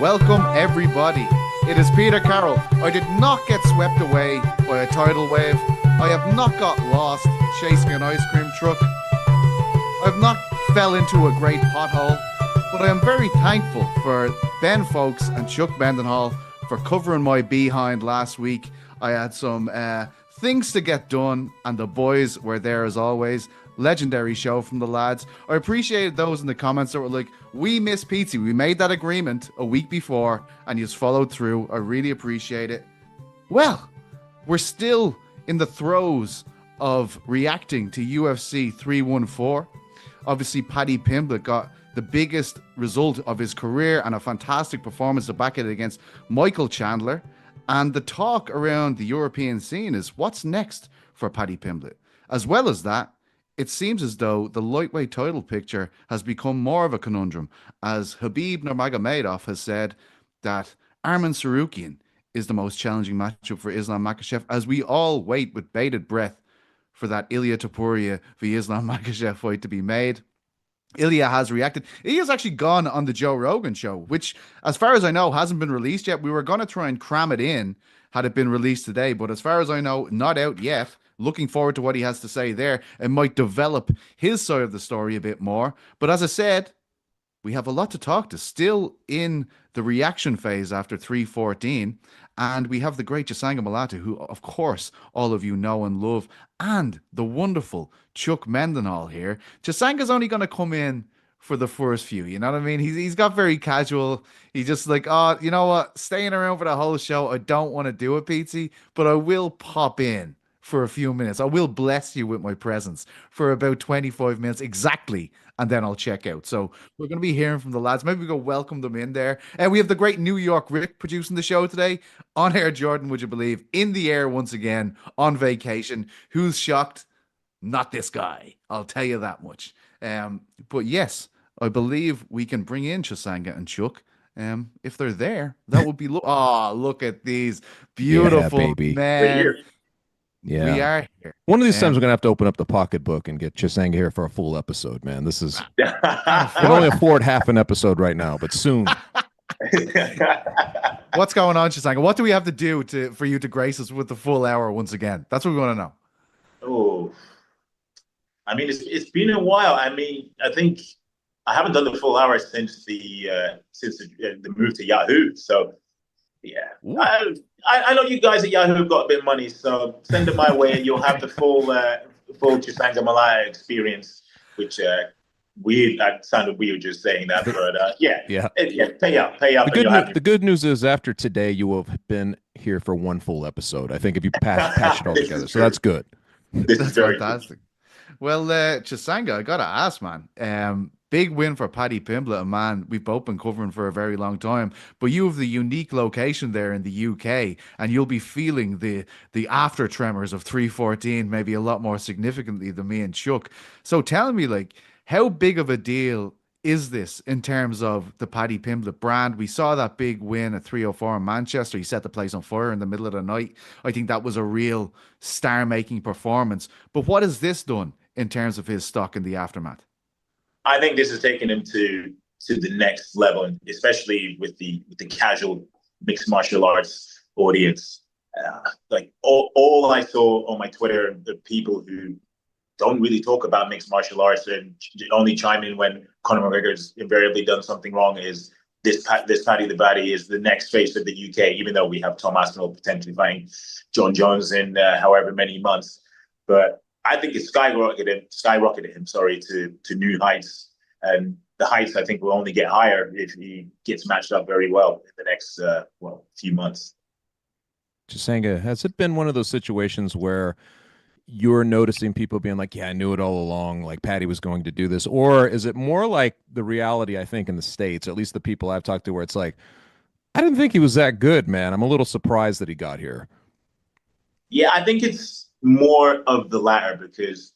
Welcome, everybody. It is Peter Carroll. I did not get swept away by a tidal wave. I have not got lost chasing an ice cream truck. I have not fell into a great pothole. But I am very thankful for Ben Folks and Chuck Mindenhall for covering my behind last week. I had some things to get done, and the boys were there as always. Legendary show from the lads. I appreciated those in the comments that were like, we miss Petesy. We made that agreement a week before, and you just followed through. I really appreciate it. Well, we're still in the throes of reacting to UFC 314. Obviously, Paddy Pimblett got the biggest result of his career and a fantastic performance to back it against Michael Chandler. And the talk around the European scene is what's next for Paddy Pimblett. As well as that, it seems as though the lightweight title picture has become more of a conundrum, as Khabib Nurgmagomedov has said that Arman Tsarukyan is the most challenging matchup for Islam Makhachev, as we all wait with bated breath for that Ilia Topuria v Islam Makhachev fight to be made. Ilya has reacted. Ilya's actually gone on the Joe Rogan show, which, as far as I know, hasn't been released yet. We were going to try and cram it in had it been released today, but as far as I know, not out yet. Looking forward to what he has to say there. It might develop his side of the story a bit more. But as I said, we have a lot to talk to. Still in the reaction phase after 314. And we have the great Chisanga Malata, who, of course, all of you know and love, and the wonderful Chuck Mindenhall here. Chisanga's only going to come in for the first few, you know what I mean? He's got very casual. He's just like, oh, you know what? Staying around for the whole show, I don't want to do it, Petesy, but I will pop in for a few minutes. I will bless you with my presence for about 25 minutes exactly, and then I'll check out. So we're going to be hearing from the lads. Maybe we go welcome them in there. And we have the great New York Rick producing the show today. On air, Jordan, would you believe? In the air once again, on vacation. Who's shocked? Not this guy. I'll tell you that much. But yes, I believe we can bring in Chisanga and Chuck. If they're there, that would be... look at these beautiful men. Yeah, we are here. One of these times we're gonna have to open up the pocketbook and get Chisanga here for a full episode, man. This is we can only afford half an episode right now, but soon. What's going on, Chisanga? What do we have to do for you to grace us with the full hour once again? That's what we want to know. Oh, I mean, it's been a while. I mean, I think I haven't done the full hour since the move to Yahoo. So yeah, I know you guys at Yahoo have got a bit of money, so send it my way, and you'll have the full Chisanga Malaya experience. Which weird. That sounded weird just saying that, but yeah. Pay up. The good news is after today, you will have been here for one full episode. I think if you patch it all together, so that's good. That's fantastic. Well, Chisanga, I gotta ask, man. Big win for Paddy Pimblett, a man we've both been covering for a very long time. But you have the unique location there in the UK, and you'll be feeling the after tremors of 314 maybe a lot more significantly than me and Chuck. So tell me, like, how big of a deal is this in terms of the Paddy Pimblett brand? We saw that big win at 304 in Manchester. He set the place on fire in the middle of the night. I think that was a real star-making performance. But what has this done in terms of his stock in the aftermath? I think this has taken him to the next level, especially with the casual mixed martial arts audience. Like all I saw on my Twitter, the people who don't really talk about mixed martial arts and only chime in when Conor McGregor's invariably done something wrong is this Paddy the Baddy is the next face of the UK, even though we have Tom Aspinall potentially fighting John Jones in however many months. But I think it skyrocketed him, to new heights. And the heights, I think, will only get higher if he gets matched up very well in the next, few months. Chisanga, has it been one of those situations where you're noticing people being like, yeah, I knew it all along, like Paddy was going to do this? Or is it more like the reality, I think, in the States, at least the people I've talked to, where it's like, I didn't think he was that good, man. I'm a little surprised that he got here. Yeah, I think it's more of the latter because,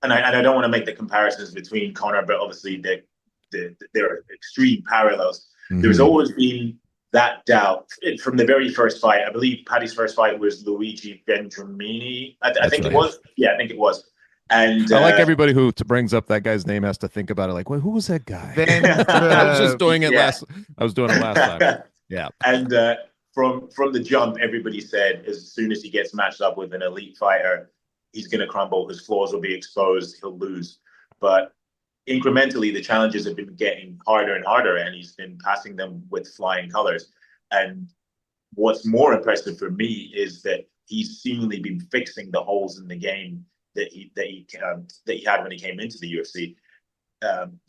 and I don't want to make the comparisons between Conor, but obviously they're extreme parallels. Mm-hmm. There's always been that doubt from the very first fight. I believe Paddy's first fight was Luigi Vendramini. I think it was. Yeah, I think it was. And I like everybody who brings up that guy's name has to think about it. Like, wait, who was that guy? I was just doing it last. I was doing it last time. Yeah. And from the jump, everybody said as soon as he gets matched up with an elite fighter, he's going to crumble. His flaws will be exposed. He'll lose. But incrementally, the challenges have been getting harder and harder, and he's been passing them with flying colors. And what's more impressive for me is that he's seemingly been fixing the holes in the game that he had when he came into the UFC.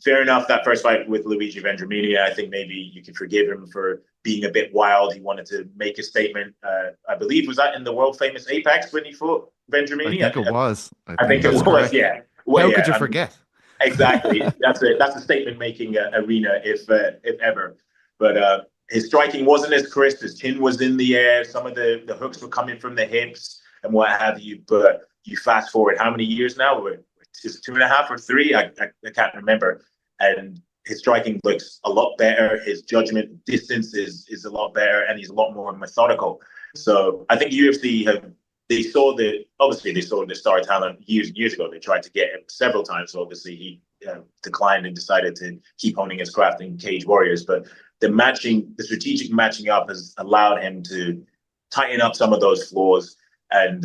Fair enough, that first fight with Luigi Vendramini, I think maybe you can forgive him for being a bit wild. He wanted to make a statement. I believe, was that in the world famous Apex when he fought Vendramini? I think it was. I think it was, correct. Yeah. Well, how could you forget? Exactly. That's a statement making arena if ever. But his striking wasn't as crisp. His chin was in the air. Some of the hooks were coming from the hips and what have you. But you fast forward how many years now? Is 2.5 or 3? I can't remember. And his striking looks a lot better. His judgment distance is a lot better, and he's a lot more methodical. So I think UFC saw the star talent years ago. They tried to get him several times. So obviously he declined and decided to keep honing his craft in Cage Warriors. But the strategic matching up has allowed him to tighten up some of those flaws. And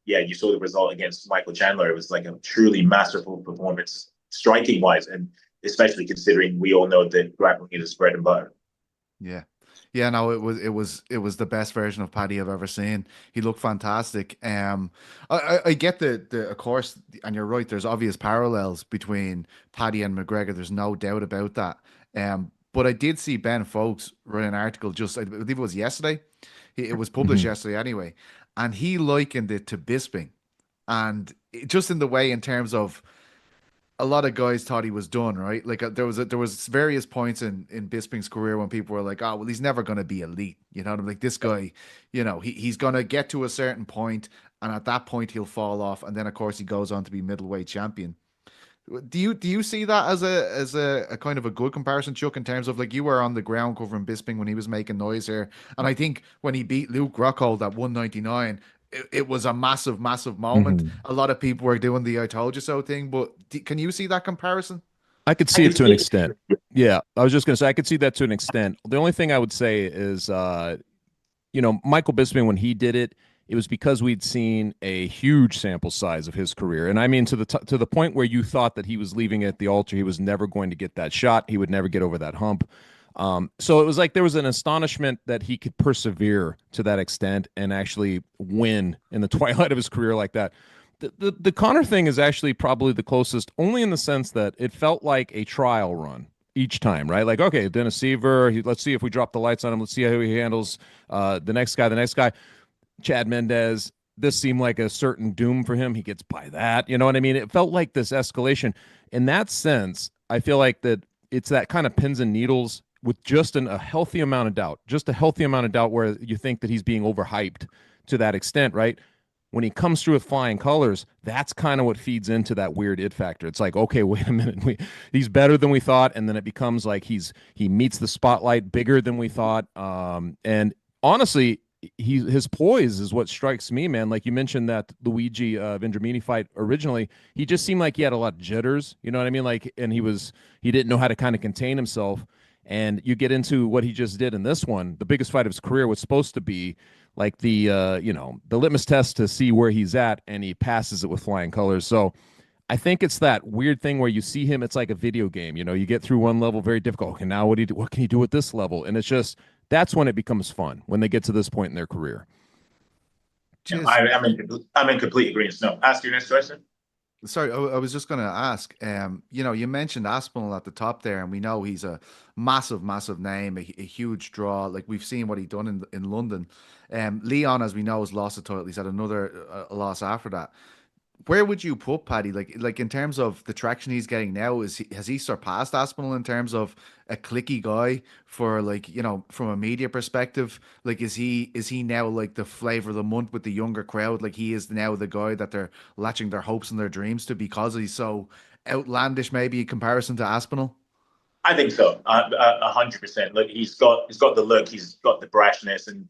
you saw the result against Michael Chandler. It was like a truly masterful performance, striking wise, and especially considering we all know that grappling is his bread and butter. Yeah, no, it was the best version of Paddy I've ever seen. He looked fantastic. I get the of course, and you're right. There's obvious parallels between Paddy and McGregor. There's no doubt about that. But I did see Ben Folks write an article I believe it was yesterday. It was published yesterday anyway, and he likened it to Bisping, and just in the way in terms of, a lot of guys thought he was done, right? Like there was various points in Bisping's career when people were like, oh, well, he's never going to be elite. You know what I mean? Like this guy, he's going to get to a certain point, and at that point he'll fall off. And then of course he goes on to be middleweight champion. Do you see that as a kind of a good comparison, Chuck, in terms of, like, you were on the ground covering Bisping when he was making noise here, and I think when he beat Luke Rockhold at 199, it was a massive moment. A lot of people were doing the "I told you so" thing, but can you see that comparison? I could see it to an extent. Yeah, I was just going to say I could see that to an extent. The only thing I would say is, Michael Bisping, when he did it, it was because we'd seen a huge sample size of his career, and I mean to the point where you thought that he was leaving at the altar. He was never going to get that shot. He would never get over that hump. So it was like there was an astonishment that he could persevere to that extent and actually win in the twilight of his career like that. The Conor thing is actually probably the closest, only in the sense that it felt like a trial run each time, right? Like, okay, Dennis Seaver, let's see if we drop the lights on him. Let's see how he handles the next guy. Chad Mendez, this seemed like a certain doom for him. He gets by that. You know what I mean? It felt like this escalation. In that sense, I feel like that it's that kind of pins and needles with just a healthy amount of doubt, where you think that he's being overhyped to that extent, right? When he comes through with flying colors, that's kind of what feeds into that weird it factor. It's like, okay, wait a minute, he's better than we thought, and then it becomes like he meets the spotlight bigger than we thought. And honestly, his poise is what strikes me, man. Like you mentioned that Luigi Vendramini fight originally, he just seemed like he had a lot of jitters, you know what I mean? Like, and he didn't know how to kind of contain himself. And you get into what he just did in this one, the biggest fight of his career, was supposed to be like the litmus test to see where he's at, and he passes it with flying colors. So I think it's that weird thing where you see him, it's like a video game. You get through one level, very difficult. Okay, now what can he do at this level? And it's just, that's when it becomes fun, when they get to this point in their career. I'm in complete agreement. No, ask your next question. Sorry, I was just going to ask, you mentioned Aspinall at the top there, and we know he's a massive name, a huge draw. Like, we've seen what he done in London. Leon, as we know, has lost the title. He's had another loss after that. Where would you put Paddy? Like in terms of the traction he's getting now, has he surpassed Aspinall in terms of a clicky guy for, like, from a media perspective? Like, is he now like the flavor of the month with the younger crowd? Like, he is now the guy that they're latching their hopes and their dreams to because he's so outlandish, maybe in comparison to Aspinall? I think so. 100%. Look, he's got the look, he's got the brashness, and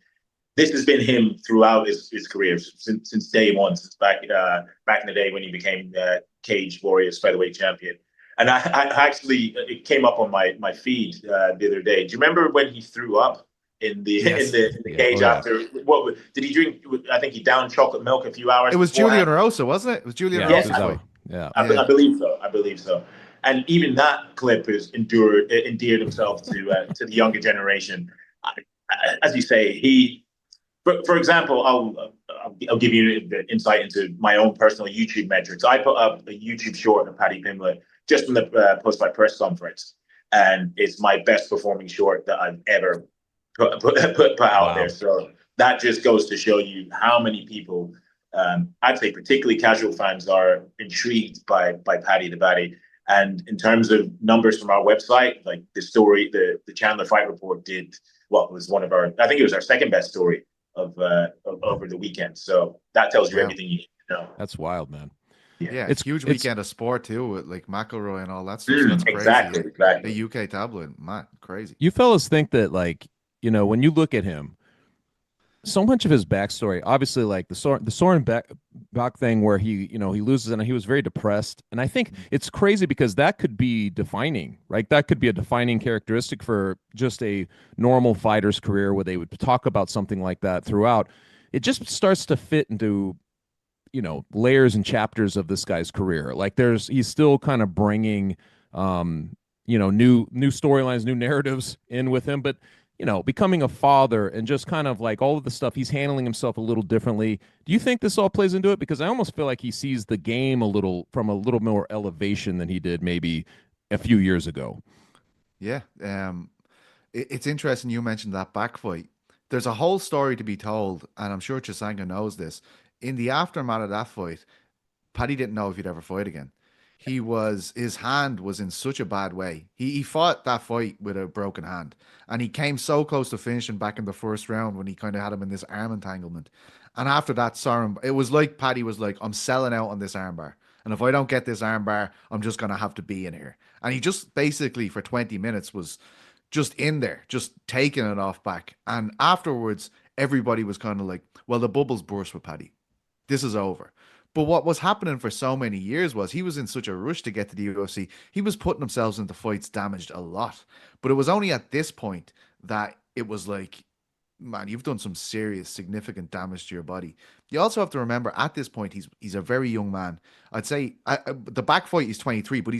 this has been him throughout his career since day one, since back in the day when he became Cage Warriors featherweight champion. And I actually, it came up on my feed the other day. Do you remember when he threw up in the cage after what did he drink? I think he downed chocolate milk a few hours. It was beforehand. Julian Rosa, wasn't it? It was Julian Yeah, Rosa's fight. I believe so. I believe so. And even that clip has endeared himself to the younger generation. As you say, for example, I'll give you the insight into my own personal YouTube metrics. I put up a YouTube short of Paddy Pimblett just from the post-fight press conference, and it's my best performing short that I've ever put out there. So that just goes to show you how many people, I'd say particularly casual fans, are intrigued by Paddy the Baddy. And in terms of numbers from our website, like the story, the Chandler Fight Report did what was one of our, I think it was our second best story of over the weekend. So that tells you everything you need to know. That's wild, man. Yeah, it's huge weekend of sport too, with like McElroy and all that stuff. That's crazy. Exactly. The UK tabloid, man, crazy. You fellas think that, like, you know, when you look at him, so much of his backstory, obviously, like the Soren Bach thing, where he loses and he was very depressed, and I think it's crazy because that could be defining, right? That could be a defining characteristic for just a normal fighter's career, where they would talk about something like that throughout. It just starts to fit into, you know, layers and chapters of this guy's career. Like he's still kind of bringing, you know, new storylines, new narratives in with him, but you know, becoming a father and just kind of like all of the stuff, he's handling himself a little differently. Do you think this all plays into it? Because I almost feel like he sees the game from a little more elevation than he did maybe a few years ago. Yeah. It's interesting you mentioned that back fight. There's a whole story to be told, and I'm sure Chisanga knows this. In the aftermath of that fight, Paddy didn't know if he'd ever fight again. His hand was in such a bad way. He fought that fight with a broken hand, and he came so close to finishing back in the first round when he kind of had him in this arm entanglement. And after that, it was like Paddy was like, I'm selling out on this armbar. And if I don't get this armbar, I'm just going to have to be in here. And he just basically for 20 minutes was just in there, just taking it off back. And afterwards, everybody was kind of like, well, the bubbles burst with Paddy. This is over. But what was happening for so many years was he was in such a rush to get to the UFC. He was putting himself into fights damaged a lot. But it was only at this point that it was like, man, you've done some serious, significant damage to your body. You also have to remember, at this point, he's a very young man. I'd say the back fight, he's 23, but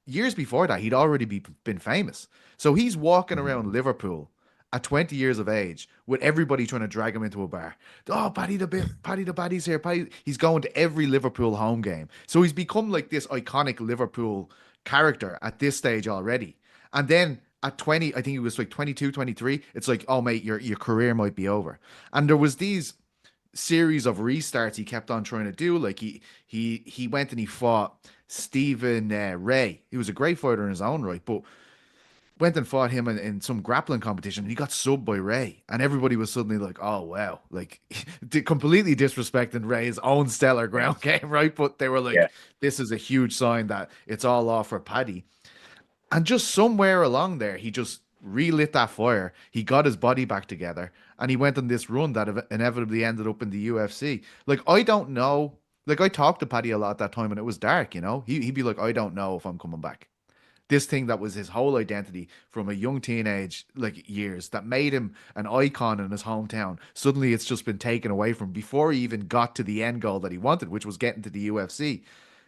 years before that, he'd already been famous. So he's walking around Liverpool at 20 years of age with everybody trying to drag him into a bar. Oh, Paddy the Baddy's here. He's going to every Liverpool home game. So he's become like this iconic Liverpool character at this stage already. And then at 20, I think he was like 22, 23, it's like, oh, mate, your career might be over. And there was these series of restarts he kept on trying to do. Like he went and he fought Stephen Ray. He was a great fighter in his own right, but went and fought him in some grappling competition, and he got subbed by Ray, and everybody was suddenly like, oh wow, like completely disrespecting Ray's own stellar ground game, right? But they were like, this is a huge sign that it's all off for Paddy. And just somewhere along there, he just relit that fire. He got his body back together, and he went on this run that inevitably ended up in the UFC. Like, I don't know, like I talked to Paddy a lot at that time, and it was dark, you know. He'd be like, I don't know if I'm coming back. This thing that was his whole identity from a young teenage years that made him an icon in his hometown. Suddenly it's just been taken away from him before he even got to the end goal that he wanted, which was getting to the UFC.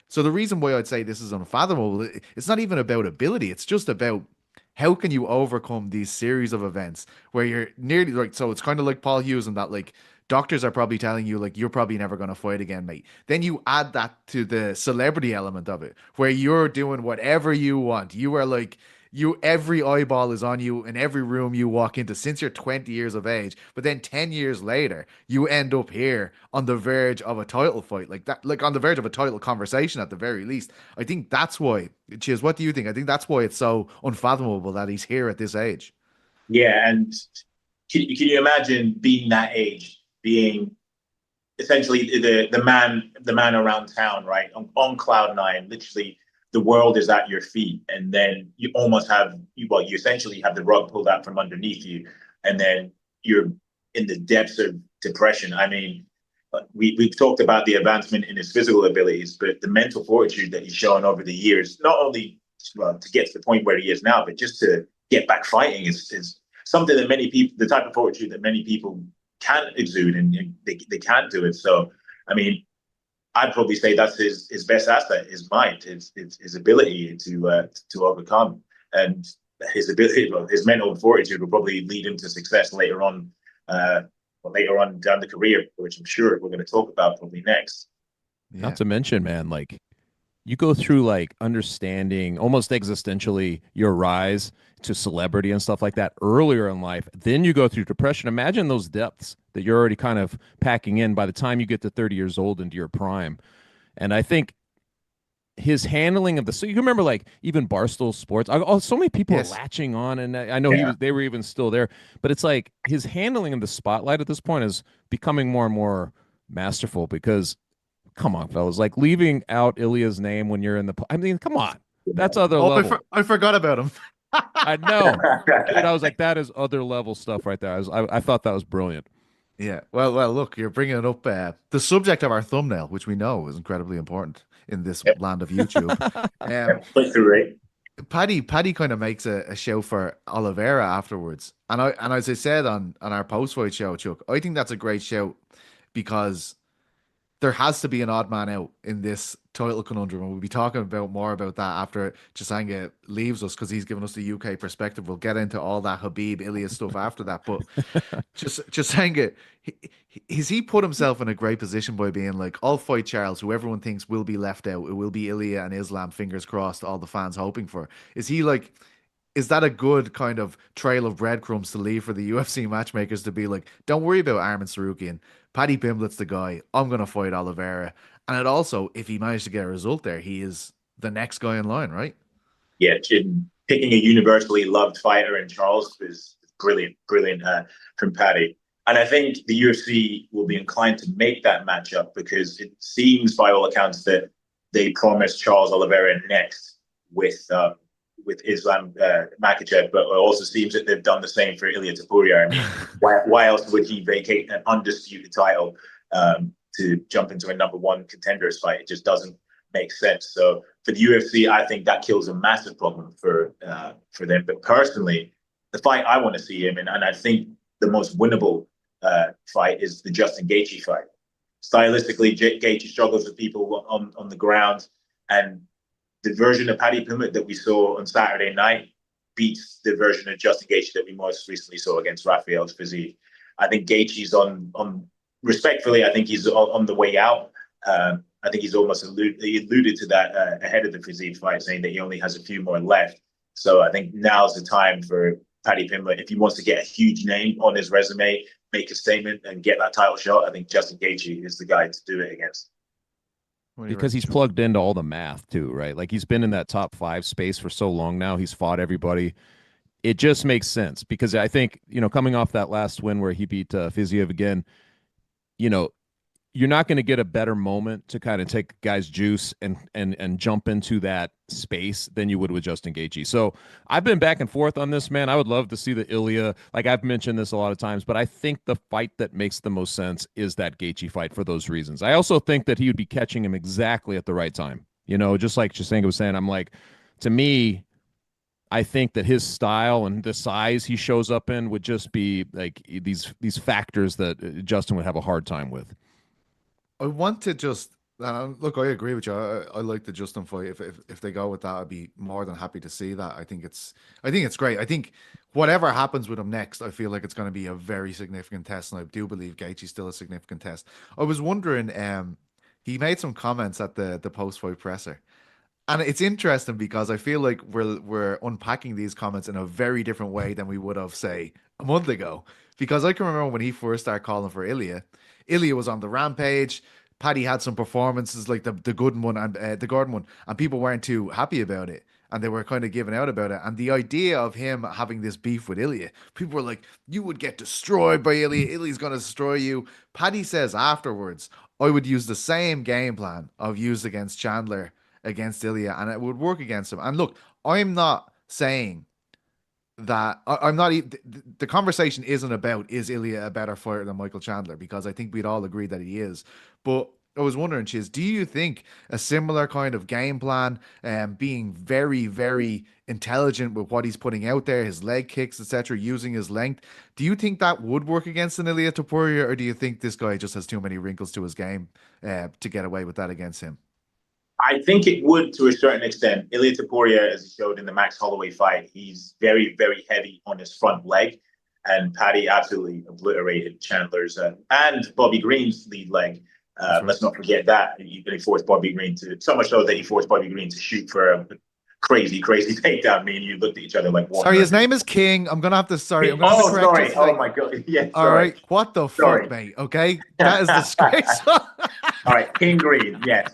So the reason why I'd say this is unfathomable, it's not even about ability. It's just about how can you overcome these series of events where you're nearly like, so it's kind of like Paul Hughes and that, like, doctors are probably telling you, like, you're probably never going to fight again, mate. Then you add that to the celebrity element of it, where you're doing whatever you want. You are like, every eyeball is on you in every room you walk into since you're 20 years of age. But then 10 years later, you end up here on the verge of a title fight, like that, like on the verge of a title conversation at the very least. I think that's why, Chiz, what do you think? I think that's why it's so unfathomable that he's here at this age. Yeah, and can you imagine being that age? Being essentially the man around town, right? On cloud nine, literally the world is at your feet, and then you almost have you essentially have the rug pulled out from underneath you, and then you're in the depths of depression. I mean, we've talked about the advancement in his physical abilities, but the mental fortitude that he's shown over the years, not only to get to the point where he is now, but just to get back fighting is something that many people, the type of fortitude that many people can't exude, and they can't do it. So, I mean, I'd probably say that's his best asset, his mind, his ability to overcome, and his ability, his mental fortitude will probably lead him to success later on down the career, which I'm sure we're going to talk about probably next. Yeah. Not to mention, man, like you go through like understanding almost existentially your rise to celebrity and stuff like that earlier in life. Then you go through depression. Imagine those depths that you're already kind of packing in by the time you get to 30 years old into your prime. And I think his handling of so you remember like even Barstool Sports, so many people are latching on, and I know they were even still there, but it's like his handling of the spotlight at this point is becoming more and more masterful because come on, fellas, like leaving out Ilya's name when you're in the, I mean, come on, that's other level. I forgot about him. I know. Dude, I was like, that is other level stuff right there. I thought that was brilliant. Yeah. Well, look, you're bringing up the subject of our thumbnail, which we know is incredibly important in this land of YouTube. Paddy kind of makes a show for Oliveira afterwards, and as I said on our post-fight show, Chuck, I think that's a great show because there has to be an odd man out in this title conundrum, and we'll be talking more about that after Chisanga leaves us because he's given us the UK perspective. We'll get into all that Khabib Ilya stuff after that, but Chisanga, has he put himself in a great position by being like, I'll fight Charles, who everyone thinks will be left out. It will be Ilya and Islam, fingers crossed, all the fans hoping for. Is that a good kind of trail of breadcrumbs to leave for the UFC matchmakers to be like, don't worry about Arman Sarukian. Paddy Pimblett's the guy. I'm going to fight Oliveira. And it also, if he managed to get a result there, he is the next guy in line, right? Yeah, picking a universally loved fighter in Charles is brilliant from Paddy. And I think the UFC will be inclined to make that matchup because it seems, by all accounts, that they promised Charles Oliveira next with Islam Makhachev, but it also seems that they've done the same for Ilia Topuria. I mean, why else would he vacate an undisputed title to jump into a number one contenders fight? It just doesn't make sense. So for the UFC, I think that kills a massive problem for them. But personally, the fight I want to see him in, and I think the most winnable fight is the Justin Gaethje fight. Stylistically, Gaethje struggles with people on the ground, and the version of Paddy Pimblett that we saw on Saturday night beats the version of Justin Gaethje that we most recently saw against Rafael's Fiziev. I think Gaethje's respectfully, I think he's on the way out. I think he's almost alluded to that ahead of the Fiziev fight, saying that he only has a few more left. So I think now's the time for Paddy Pimblett, if he wants to get a huge name on his resume, make a statement and get that title shot, I think Justin Gaethje is the guy to do it against. Because he's plugged into all the math too, right? Like he's been in that top 5 space for so long now. He's fought everybody. It just makes sense because I think, coming off that last win where he beat Fiziev again, you're not going to get a better moment to kind of take guys' juice and jump into that space than you would with Justin Gaethje. So I've been back and forth on this, man. I would love to see the Ilya. Like I've mentioned this a lot of times, but I think the fight that makes the most sense is that Gaethje fight for those reasons. I also think that he would be catching him exactly at the right time. Just like Chisanga was saying, I'm like, to me, I think that his style and the size he shows up in would just be like these factors that Justin would have a hard time with. I want to just look. I agree with you. I like the Justin fight. If they go with that, I'd be more than happy to see that. I think it's great. I think whatever happens with him next, I feel like it's going to be a very significant test, and I do believe Gaethje's still a significant test. I was wondering, he made some comments at the post fight presser, and it's interesting because I feel like we're unpacking these comments in a very different way than we would have, say, a month ago. Because I can remember when he first started calling for Ilya. Ilya was on the rampage. Paddy had some performances like the Gooden one and the Gordon one, and people weren't too happy about it, and they were kind of giving out about it. And the idea of him having this beef with Ilya, people were like, "You would get destroyed by Ilya. Ilya's going to destroy you." Paddy says afterwards, "I would use the same game plan I've used against Chandler against Ilya, and it would work against him." And look, I'm not saying that I'm not even, the conversation isn't about is Ilya a better fighter than Michael Chandler, because I think we'd all agree that he is. But I was wondering, Chiz, do you think a similar kind of game plan, being very, very intelligent with what he's putting out there, his leg kicks, etc., using his length, do you think that would work against an Ilya Topuria, or do you think this guy just has too many wrinkles to his game to get away with that against him? I think it would to a certain extent. Ilya Topuria, as he showed in the Max Holloway fight, he's very, very heavy on his front leg. And Paddy absolutely obliterated Chandler's and Bobby Green's lead leg. Right. Let's not forget that. He forced Bobby Green to, so much so that he forced Bobby Green to shoot for a crazy, crazy takedown. Me and you looked at each other like, what? Sorry, his name is King. I'm going to have to, sorry. I'm gonna have to correct sorry. Oh, my God. Yeah, all right. What the fuck, mate? Okay. That is disgraceful. All right. King Green. Yes.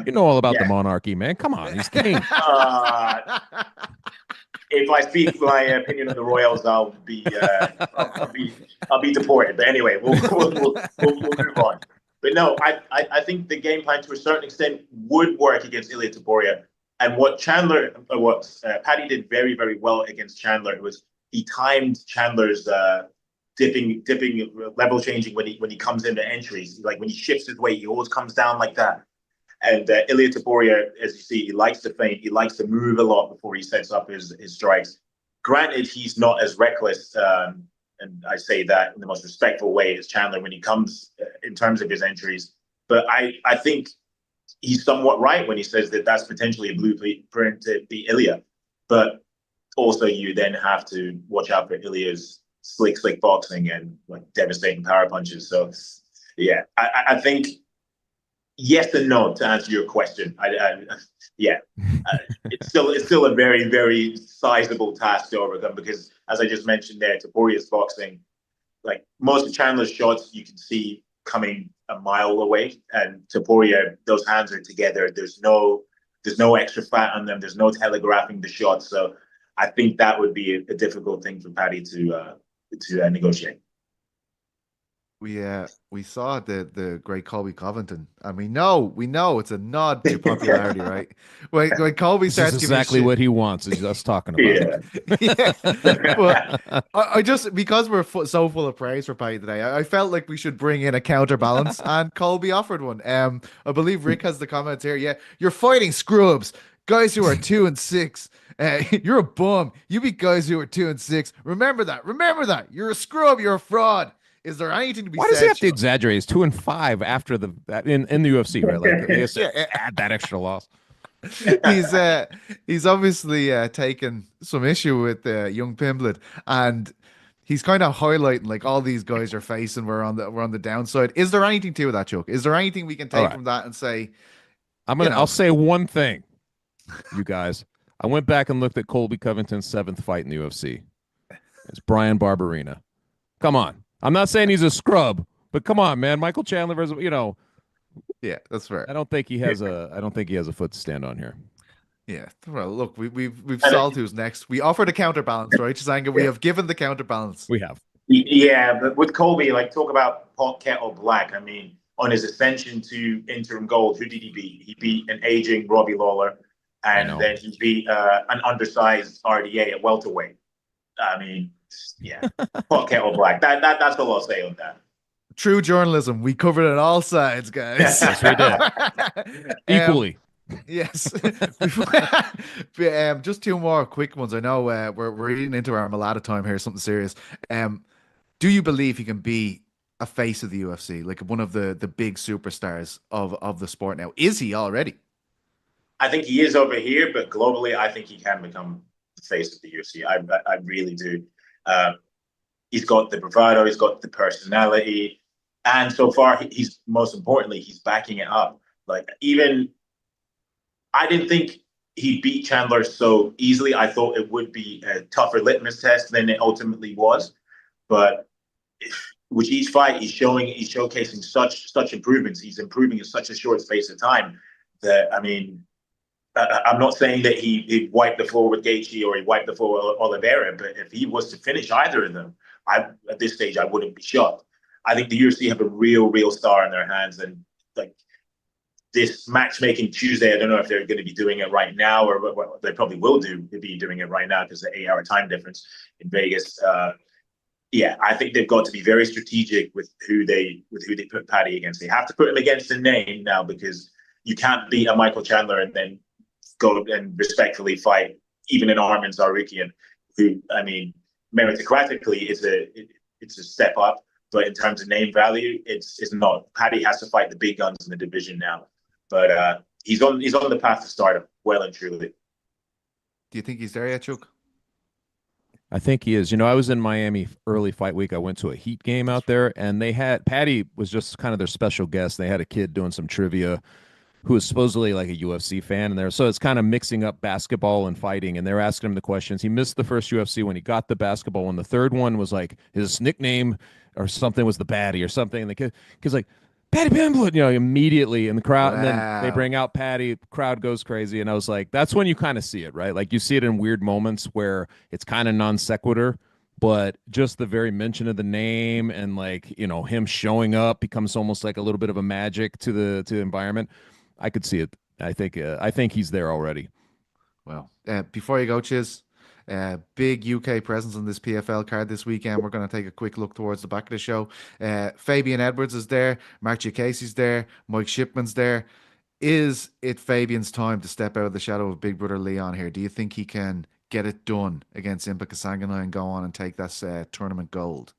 You know all about the monarchy, man. Come on, he's king. If I speak my opinion of the royals, I'll be deported. But anyway, we'll move on. But no, I think the game plan to a certain extent would work against Ilya Topuria. And what Paddy did very, very well against Chandler was he timed Chandler's dipping, level changing when he comes into entries. Like when he shifts his weight, he always comes down like that. And Ilya Topuria, as you see, he likes to feint. He likes to move a lot before he sets up his strikes. Granted, he's not as reckless, and I say that in the most respectful way, as Chandler when he comes in terms of his entries. But I think he's somewhat right when he says that that's potentially a blueprint to beat Ilya. But also you then have to watch out for Ilya's slick boxing and like devastating power punches. So, yeah, I think... Yes and no to answer your question. It's still a very, very sizable task to overcome because, as I just mentioned there, Topuria's boxing, like most of Chandler's shots, you can see coming a mile away, and Topuria, those hands are together. There's no extra fat on them. There's no telegraphing the shots. So I think that would be a difficult thing for Paddy to negotiate. We saw the great Colby Covington, and we know it's a nod to popularity, right? When Colby starts giving exactly what he wants is us talking about. Yeah. Well, I just, because we're so full of praise for Paddy today, I felt like we should bring in a counterbalance, and Colby offered one. I believe Rick has the comments here. Yeah, you're fighting scrubs, guys who are 2-6. You're a bum. You beat guys who are 2-6. Remember that. You're a scrub. You're a fraud. Is there anything to be said? Why does he have to exaggerate? He's 2-5 after in the UFC, right? Like they just add that extra loss. He's obviously taken some issue with young Pimblett, and he's kind of highlighting like all these guys are facing. We're on the downside. Is there anything to that, Chuck? Is there anything we can take from that and say? I'll say one thing, you guys. I went back and looked at Colby Covington's 7th fight in the UFC. It's Brian Barberina. Come on. I'm not saying he's a scrub, but come on, man. Michael Chandler versus, Yeah, that's fair. I don't think he has a foot to stand on here. Yeah. Well, look, we've solved who's next. We offered a counterbalance, right, Chisanga? We have given the counterbalance. We have. Yeah, but with Colby, like talk about pot kettle black. I mean, on his ascension to interim gold, who did he beat? He beat an aging Robbie Lawler, and then he beat an undersized RDA at welterweight. I mean, yeah, pot kettle black. That's all I'll say on that. True journalism. We covered it on all sides, guys. Yes, we did. Equally. Yes. Just 2 more quick ones. I know we're eating into our Malata time here. Something serious. Do you believe he can be a face of the UFC, like one of the big superstars of the sport now? Is he already? I think he is over here, but globally, I think he can become the face of the UFC. I really do. He's got the bravado, he's got the personality, and so far, he's most importantly, he's backing it up. Like I didn't think he beat Chandler so easily. I thought it would be a tougher litmus test than it ultimately was, but with each fight, he's showcasing such improvements. He's improving in such a short space of time that, I mean, I'm not saying that he wiped the floor with Gaethje or he wiped the floor with Oliveira, but if he was to finish either of them, at this stage, I wouldn't be shocked. I think the UFC have a real star in their hands, and like this matchmaking Tuesday, I don't know if they're going to be doing it right now, or what they probably will be doing it right now because the 8-hour time difference in Vegas. Yeah, I think they've got to be very strategic with who they put Paddy against. They have to put him against a name now, because you can't beat a Michael Chandler and then go and respectfully fight even an Armin Tsarukyan, who, I mean, meritocratically it's a step up, but in terms of name value, it's not. Paddy has to fight the big guns in the division now, but he's on the path to stardom, well and truly. Do you think he's there yet, Chuck? I think he is. I was in Miami early fight week. I went to a Heat game out there, and they had Paddy was just kind of their special guest. They had a kid doing some trivia who is supposedly like a UFC fan in there. So it's kind of mixing up basketball and fighting, and they're asking him the questions. He missed the first UFC when he got the basketball one. The third one was like his nickname or something was the baddie or something. And the kid's like, Paddy Pimblett, immediately in the crowd. Wow. And then they bring out Paddy, crowd goes crazy. And I was like, that's when you kind of see it, right? Like you see it in weird moments where it's kind of non sequitur, but just the very mention of the name and like, him showing up becomes almost like a little bit of a magic to the environment. I could see it. I think he's there already. Well, before you go, Chiz, big UK presence on this PFL card this weekend. We're going to take a quick look towards the back of the show. Fabian Edwards is there. Mark Casey's there. Mike Shipman's there. Is it Fabian's time to step out of the shadow of Big Brother Leon here? Do you think he can get it done against Impa Kasanganay and go on and take that tournament gold?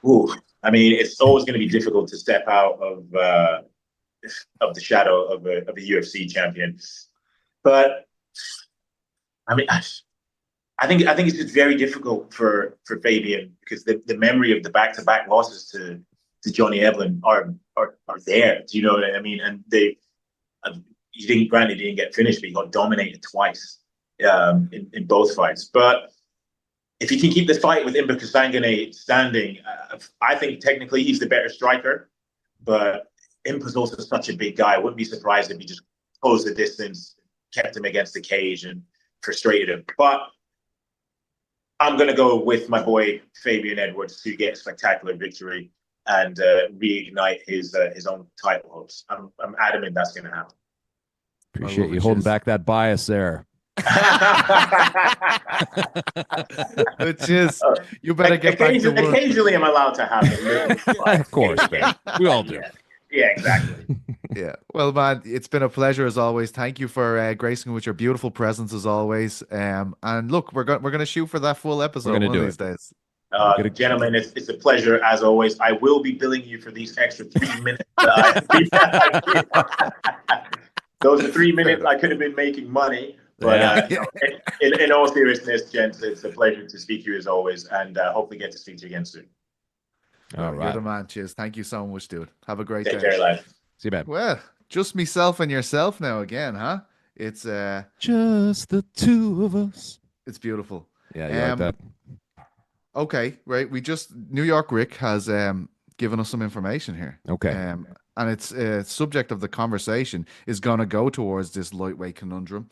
Ooh, I mean, it's always going to be difficult to step out of the shadow of a UFC champion, but I mean, I think it's just very difficult for Fabian, because the memory of the back-to-back losses to Johnny Evelyn are there. Do you know what I mean? And he didn't get finished, but he got dominated twice in both fights. But if he can keep the fight with Impa Kasanganay standing, I think technically he's the better striker, but Impa's also such a big guy. I wouldn't be surprised if he just closed the distance, kept him against the cage, and frustrated him. But I'm going to go with my boy Fabian Edwards to get a spectacular victory and reignite his own title hopes. I'm adamant that's going to happen. Appreciate you holding back that bias there. Which is, you better get back to work. Occasionally I'm allowed to have it. Of course, man. We all do. Yeah, exactly. Yeah. Well, man, it's been a pleasure as always. Thank you for gracing with your beautiful presence as always. And look, we're gonna shoot for that full episode one of these days. Gentlemen, it's a pleasure as always. I will be billing you for these extra 3 minutes. Those are 3 minutes I could have been making money. But in all seriousness, gents, it's a pleasure to speak to you as always, and hopefully get to speak to you again soon. All right. You're the man. Cheers. Thank you so much, dude. Have a great day. Take care, lad. See you, man. Well, just myself and yourself now again, huh? It's just the two of us. It's beautiful. Yeah, you like that. Okay, right. New York Rick has given us some information here. Okay. And it's subject of the conversation is going to go towards this lightweight conundrum.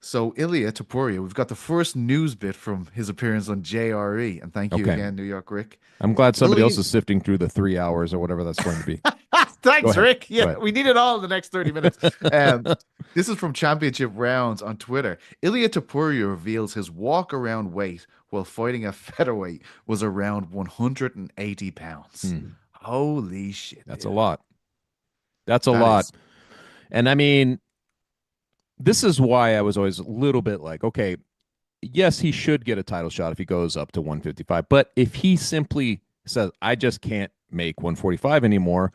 So Ilia Topuria, we've got the first news bit from his appearance on JRE, and thank you again, New York Rick. I'm glad somebody else is sifting through the 3 hours or whatever that's going to be. Thanks, Rick. Yeah, we need it all in the next 30 minutes. This is from Championship Rounds on Twitter. Ilia Topuria reveals his walk-around weight while fighting at featherweight was around 180 pounds. Holy shit. That's a lot. That's a lot. And I mean, this is why I was always a little bit like, okay, yes, he should get a title shot if he goes up to 155. But if he simply says, I just can't make 145 anymore,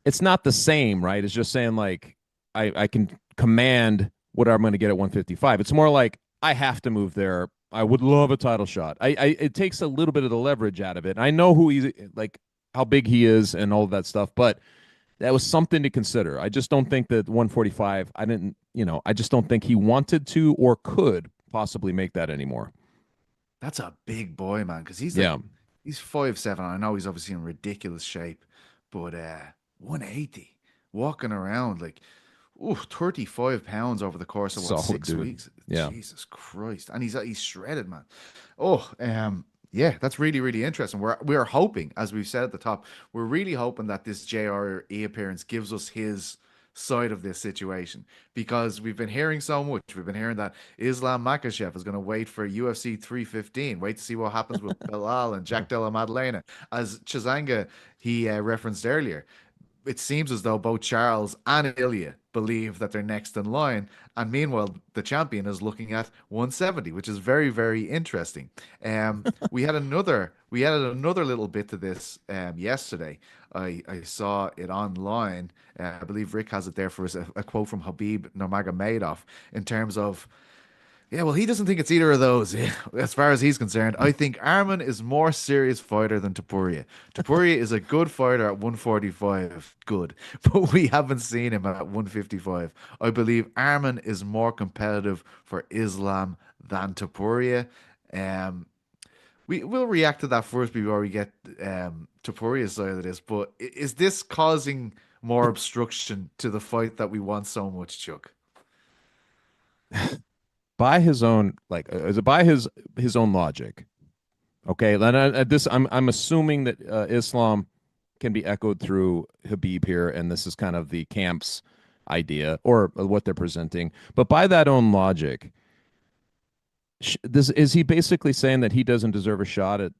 it's not the same, right? It's just saying like, I can command what I'm going to get at 155. It's more like, I have to move there. I would love a title shot. It takes a little bit of the leverage out of it. I know who he's like, how big he is and all of that stuff, but that was something to consider. I just don't think that 145, I just don't think he wanted to or could possibly make that anymore. That's a big boy, man, because he's 5'7". I know he's obviously in ridiculous shape, but 180, walking around like, 35 pounds over the course of 6 weeks. Yeah. Jesus Christ. And he's shredded, man. Yeah, that's really, really interesting. We're hoping, as we've said at the top, we're really hoping that this JRE appearance gives us his side of this situation because we've been hearing so much. We've been hearing that Islam Makhachev is going to wait for UFC 315, wait to see what happens with Bilal and Jack Della Maddalena. As Chisanga, he referenced earlier, it seems as though both Charles and Ilya believe that they're next in line. And meanwhile, the champion is looking at 170, which is very, very interesting. We added another little bit to this yesterday. I saw it online. I believe Rick has it there for us, a quote from Khabib Nurmagomedov in terms of yeah, well, he doesn't think it's either of those. As far as he's concerned, I think Arman is more serious fighter than Topuria. Topuria is a good fighter at 145, good, but we haven't seen him at 155. I believe Arman is more competitive for Islam than Topuria. Um, we will react to that first before we get Topuria's side of this. But is this causing more obstruction to the fight that we want so much, Chuck? By his own is it by his own logic? Okay, then I'm assuming that Islam can be echoed through Khabib here, and this is kind of the camp's idea or what they're presenting. But by that own logic, this is he basically saying that he doesn't deserve a shot at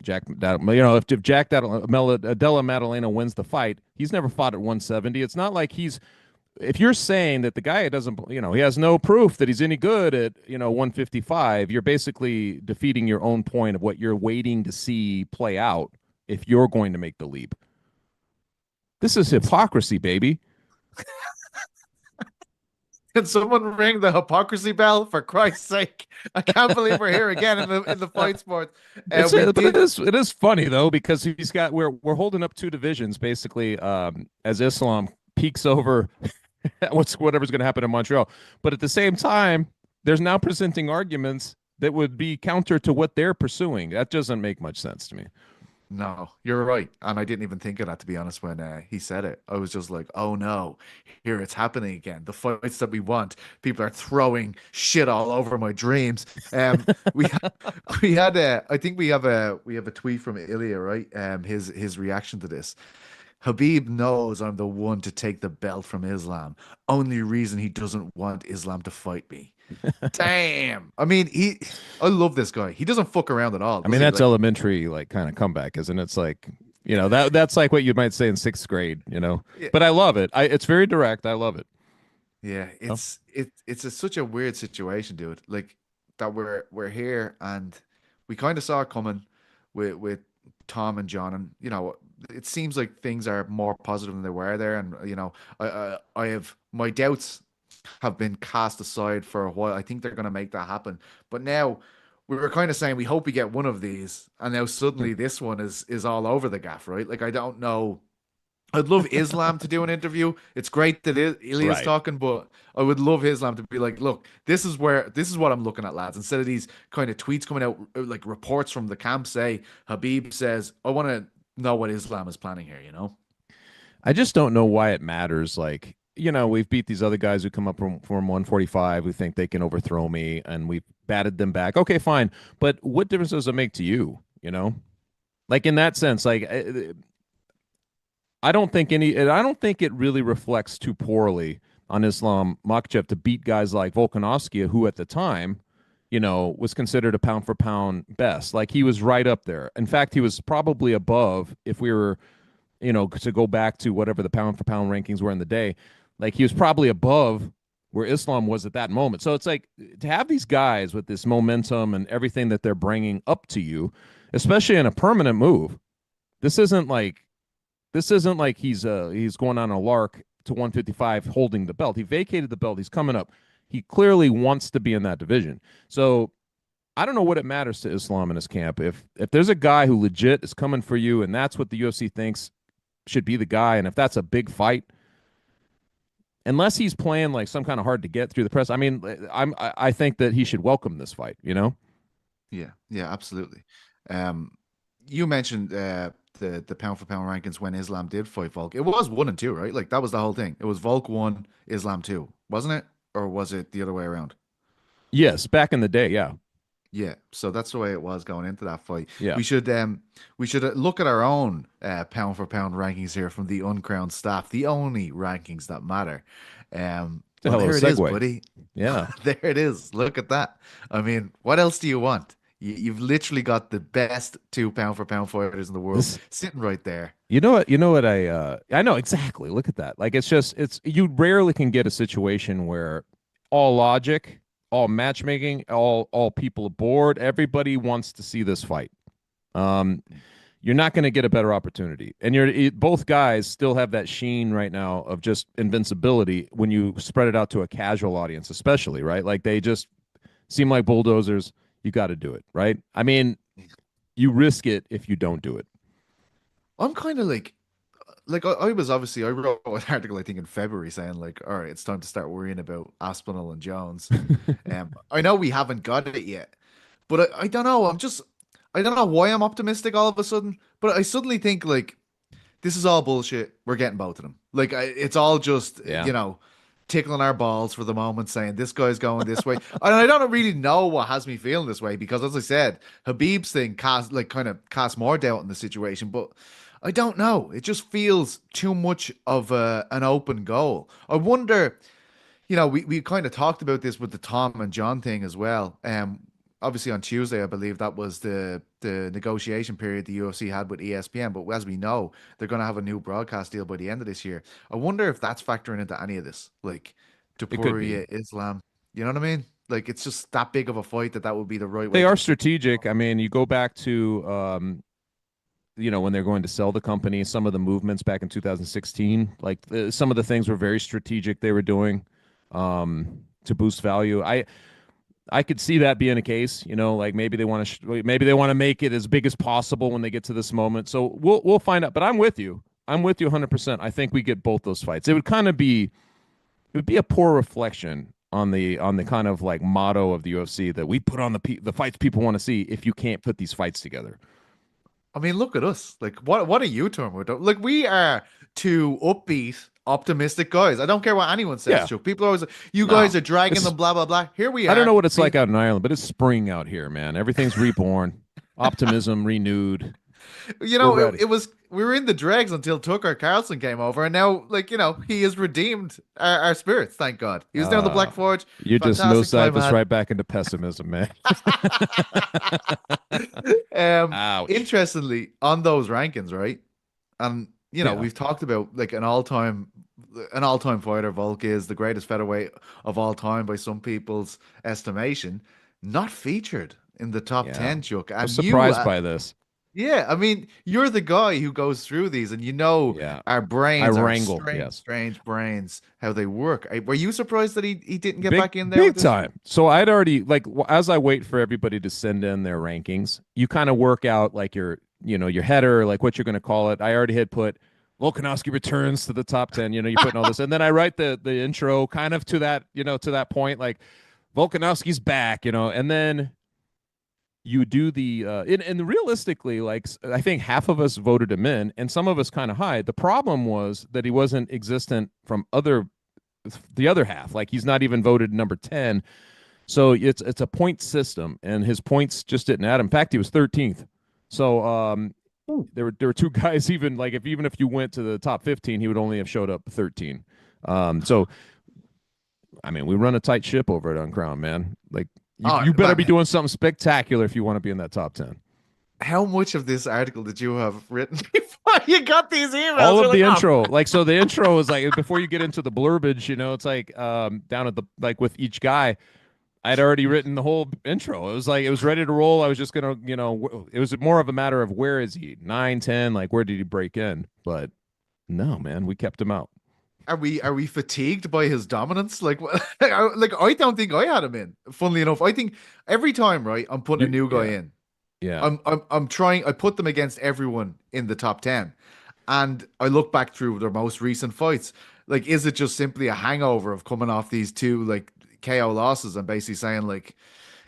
Jack? If Jack Della Maddalena wins the fight, he's never fought at 170. It's not like he's if you're saying that the guy doesn't, he has no proof that he's any good at, 155, you're basically defeating your own point of what you're waiting to see play out if you're going to make the leap. This is hypocrisy, baby. Can someone ring the hypocrisy bell for Christ's sake? I can't believe we're here again in the fight sport. But it is funny though because we're holding up two divisions basically as Islam peaks over whatever's going to happen in Montreal. But at the same time, there's now presenting arguments that would be counter to what they're pursuing. That doesn't make much sense to me. No, you're right. And I didn't even think of that, to be honest, when he said it. I was just like, oh no, here it's happening again. The fights that we want. People are throwing shit all over my dreams. We had I think we have a tweet from Ilya, right? His reaction to this. Khabib knows I'm the one to take the belt from Islam. Only reason he doesn't want Islam to fight me. Damn. I mean, I love this guy. He doesn't fuck around at all. I mean, that's elementary, kind of comeback, isn't it? It's like, that's like what you might say in sixth grade, Yeah. But I love it. It's very direct. I love it. Yeah, it's such a weird situation, dude. Like that we're here and we kind of saw it coming with Tom and John, and it seems like things are more positive than they were there, and I have my doubts have been cast aside for a while. I think they're going to make that happen, but now we were kind of saying we hope we get one of these, and now suddenly this one is all over the gaff, right? Like I don't know. I'd love Islam to do an interview. It's great that Ilya's talking, but I would love Islam to be like, look, this is what I'm looking at, lads. Instead of these kind of tweets coming out, like reports from the camp say, Khabib says, I want to know what Islam is planning here, I just don't know why it matters. Like, we've beat these other guys who come up from 145 who think they can overthrow me, and we've batted them back. Okay, fine. But what difference does it make to you, Like in that sense, like I don't think it really reflects too poorly on Islam Makhachev to beat guys like Volkanovski, who at the time, was considered a pound for pound best. Like he was right up there. In fact, he was probably above if we were, to go back to whatever the pound for pound rankings were in the day. Like he was probably above where Islam was at that moment. So it's like to have these guys with this momentum and everything that they're bringing up to you, especially in a permanent move. This isn't like he's going on a lark to 155 holding the belt. He vacated the belt. He's coming up. He clearly wants to be in that division. So I don't know what it matters to Islam in his camp. If there's a guy who legit is coming for you and that's what the UFC thinks should be the guy, and if that's a big fight, unless he's playing like some kind of hard to get through the press, I mean, I think that he should welcome this fight, Yeah, absolutely. You mentioned the pound for pound rankings when Islam did fight Volk. It was 1 and 2, right? Like that was the whole thing. It was Volk 1, Islam 2, wasn't it? Or was it the other way around? Yes, back in the day, yeah. Yeah, so that's the way it was going into that fight. Yeah. We should look at our own pound for pound rankings here from the Uncrowned staff, the only rankings that matter. The Well, hell of there a it is, segue. buddy. Yeah. There it is. Look at that. I mean, what else do you want? You've literally got the best two pound for pound fighters in the world This, sitting right there. you know what I know exactly. Look at that. Like it's you rarely can get a situation where all logic, all matchmaking, all people aboard, everybody wants to see this fight. Um, you're not going to get a better opportunity. And both guys still have that sheen right now of just invincibility when you spread it out to a casual audience, especially, right? Like they just seem like bulldozers. You got to do it, right? I mean, you risk it if you don't do it. I'm kind of like I was obviously I wrote an article I think in February saying like, all right, it's time to start worrying about Aspinall and Jones. I know we haven't got it yet, but I don't know. I don't know why I'm optimistic all of a sudden, but I suddenly think like this is all bullshit. We're getting both of them. Like it's all just Yeah. tickling our balls for the moment, saying this guy's going this way. And I don't really know what has me feeling this way because, as I said, Habib's thing kind of cast more doubt in the situation, but. I don't know. It just feels too much of an open goal. I wonder, we kind of talked about this with the Tom and John thing as well. Obviously on Tuesday, I believe that was the negotiation period the UFC had with ESPN. But as we know, they're going to have a new broadcast deal by the end of this year. I wonder if that's factoring into any of this, like Topuria, Islam. You know what I mean? Like it's just that big of a fight that would be the right way. They are strategic. I mean, you go back to when they're going to sell the company, some of the movements back in 2016, like some of the things were very strategic they were doing to boost value. I could see that being a case, like maybe they want to make it as big as possible when they get to this moment. So we'll find out. But I'm with you. I'm with you 100%. I think we get both those fights. It would be a poor reflection on the kind of like motto of the UFC that we put on the fights people want to see if you can't put these fights together. I mean, look at us. Like, what are you talking about? Like, we are two upbeat, optimistic guys. I don't care what anyone says, Yeah. Chuck. People are always like, you guys are dragging it's- them, blah, blah, blah. Here we are. I don't know what it's like out in Ireland, but it's spring out here, man. Everything's reborn, optimism renewed. we were in the dregs until Tucker Carlson came over, and now, he has redeemed our spirits, thank God. He was down the Black Forge. You just Fantastic nosedive time us ahead. right back into pessimism, man. Ouch. Interestingly, on those rankings, right? And Yeah. we've talked about like an all-time fighter. Volk is the greatest featherweight of all time by some people's estimation. Not featured in the top Yeah. 10, Chuck. I'm And surprised by this. yeah, I mean, you're the guy who goes through these, and Yeah. our brains, I are wrangle, strange, yes. strange brains, how they work. Were you surprised that he didn't get Big- back in there? big with this? time. So I'd already as I wait for everybody to send in their rankings, you kind of work out like your header, like what you're going to call it. I already had put Volkanovski returns to the top 10. You're putting all this, and then I write the intro kind of to that point, like Volkanovski's back, and then you do the and realistically, like I think half of us voted him in, and some of us kind of high. The problem was that he wasn't existent from the other half. Like he's not even voted number 10. So it's a point system, and his points just didn't add. In fact, he was 13th. So there were two guys. Even if you went to the top 15, he would only have showed up 13. So I mean, we run a tight ship over at Uncrowned, man. Like. You better be doing something spectacular if you want to be in that top 10. How much of this article did you have written before you got these emails? All of the You're intro. So the intro is like before you get into the blurbage, it's like down at the with each guy, I'd already written the whole intro. It was like it was ready to roll. I was just gonna, it was more of a matter of where is he? 9, 10, like where did he break in? But no, man, we kept him out. Are we fatigued by his dominance? Like I don't think I had him in. Funnily enough, I think every time, right, I'm putting a new guy in. Yeah. I'm trying. I put them against everyone in the top 10, and I look back through their most recent fights. Like, is it just simply a hangover of coming off these two like KO losses and basically saying like,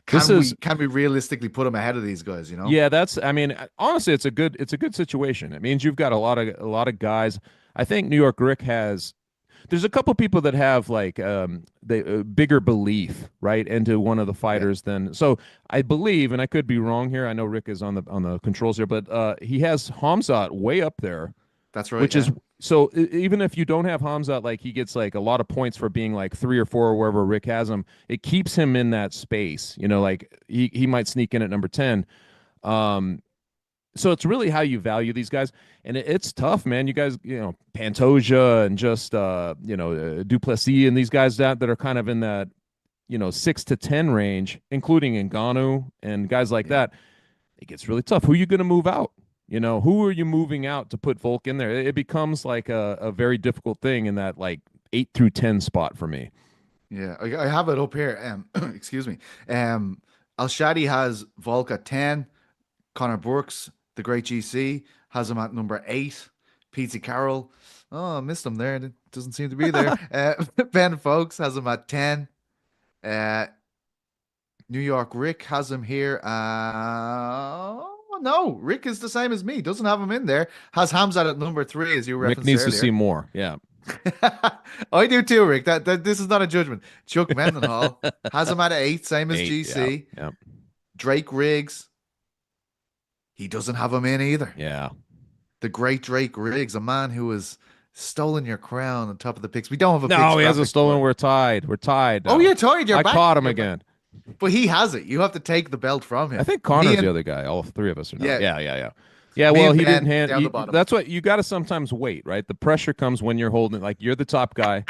can we realistically put him ahead of these guys? Yeah, I mean, honestly, it's a good situation. It means you've got a lot of guys. I think New York Rick has. there's a couple people that have like the bigger belief, right, into one of the fighters than. So I believe, and I could be wrong here. I know Rick is on the controls here, but he has Hamzat way up there. That's right. Which is so even if you don't have Hamzat, like he gets like a lot of points for being like 3 or 4 or wherever Rick has him. It keeps him in that space, you know, like he might sneak in at number 10. So it's really how you value these guys, and it's tough, man. You guys, you know, Pantoja and just Duplessis and these guys that are kind of in that, you know, 6 to 10 range, including Ngannou and guys like that. It gets really tough. Who are you going to move out? You know, who are you moving out to put Volk in there? It becomes like a very difficult thing in that like 8 through 10 spot for me. Yeah, I have it up here. Excuse me. Al Shadi has Volk at 10. Connor Burks, the great GC, has him at number 8. Petesy Carroll. Oh, I missed him there. It doesn't seem to be there. Ben Folks has him at 10. New York Rick has him here. No, Rick is the same as me. Doesn't have him in there. Has Hamzat at number 3, as you referenced Rick needs earlier. to see more. Yeah. I do too, Rick. That this is not a judgment. Chuck Mindenhall has him at 8, same as 8, GC. Yeah. Drake Riggs. He doesn't have him in either. Yeah. The great Drake Riggs, a man who has stolen your crown on top of the picks. We don't have a No, he hasn't stolen. We're tied. We're tied. Oh, you're tied. You're I back. caught him You're again. back. But he has it. You have to take the belt from him. I think Connor's the other guy. All 3 of us are now. Yeah. Yeah, well, he Ben didn't hand. down the bottom. That's what you got to sometimes wait, right? The pressure comes when you're holding, like you're the top guy.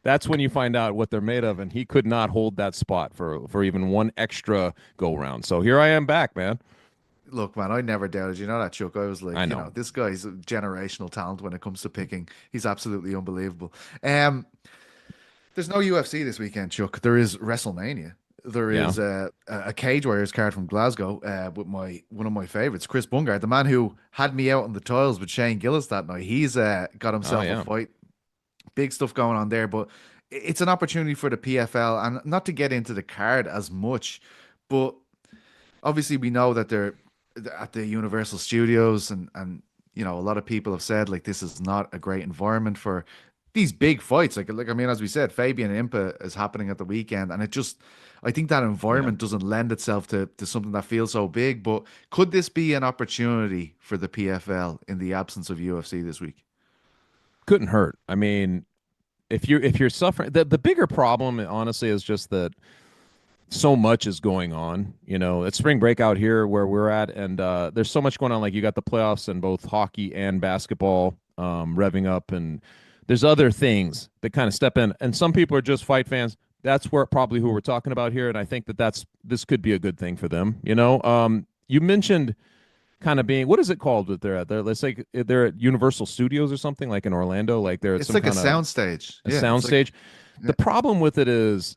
That's when you find out what they're made of, and he could not hold that spot for even one extra go round. So here I am back, man. Look, man, I never doubted. You know that, Chuck? I was like, I know. you know, this guy's a generational talent when it comes to picking. He's absolutely unbelievable. There's no UFC this weekend, Chuck. There is WrestleMania. There is a Cage Warriors card from Glasgow with one of my favorites, Chris Bungard, the man who had me out on the tiles with Shane Gillis that night. He's got himself a fight. Big stuff going on there, but it's an opportunity for the PFL, and not to get into the card as much, but obviously we know that they're at the Universal Studios, and you know, a lot of people have said like this is not a great environment for these big fights. Like I mean, as we said, Fabian Impa is happening at the weekend, and I think that environment doesn't lend itself to something that feels so big. But could this be an opportunity for the PFL in the absence of UFC this week? Couldn't hurt. I mean, if you're suffering, the bigger problem, honestly, is just that so much is going on. You know, it's spring break out here where we're at, and there's so much going on. Like you got the playoffs in both hockey and basketball revving up, and there's other things that kind of step in. And some people are just fight fans. That's who we're talking about here, and I think this could be a good thing for them. You know, you mentioned kind of being, what is it called that they're at? Let's say they're at Universal Studios or something, like in Orlando. Like they're at it's some like kind a soundstage. A soundstage. The problem with it is,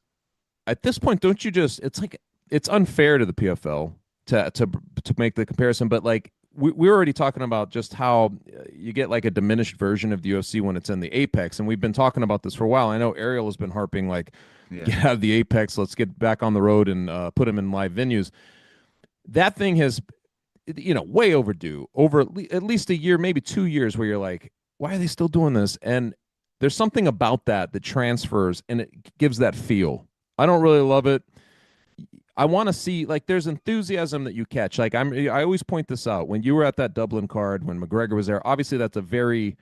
at this point, don't you just? It's unfair to the PFL to make the comparison, but like we're already talking about just how you get like a diminished version of the UFC when it's in the Apex, and we've been talking about this for a while. I know Ariel has been harping like, get out of the Apex, let's get back on the road and put them in live venues. That thing has, you know, way overdue, over at least a year, maybe 2 years, where you're like, why are they still doing this? And there's something about that transfers, and it gives that feel. I don't really love it. I want to see, like, there's enthusiasm that you catch. Like, I always point this out. When you were at that Dublin card, when McGregor was there, obviously that's a very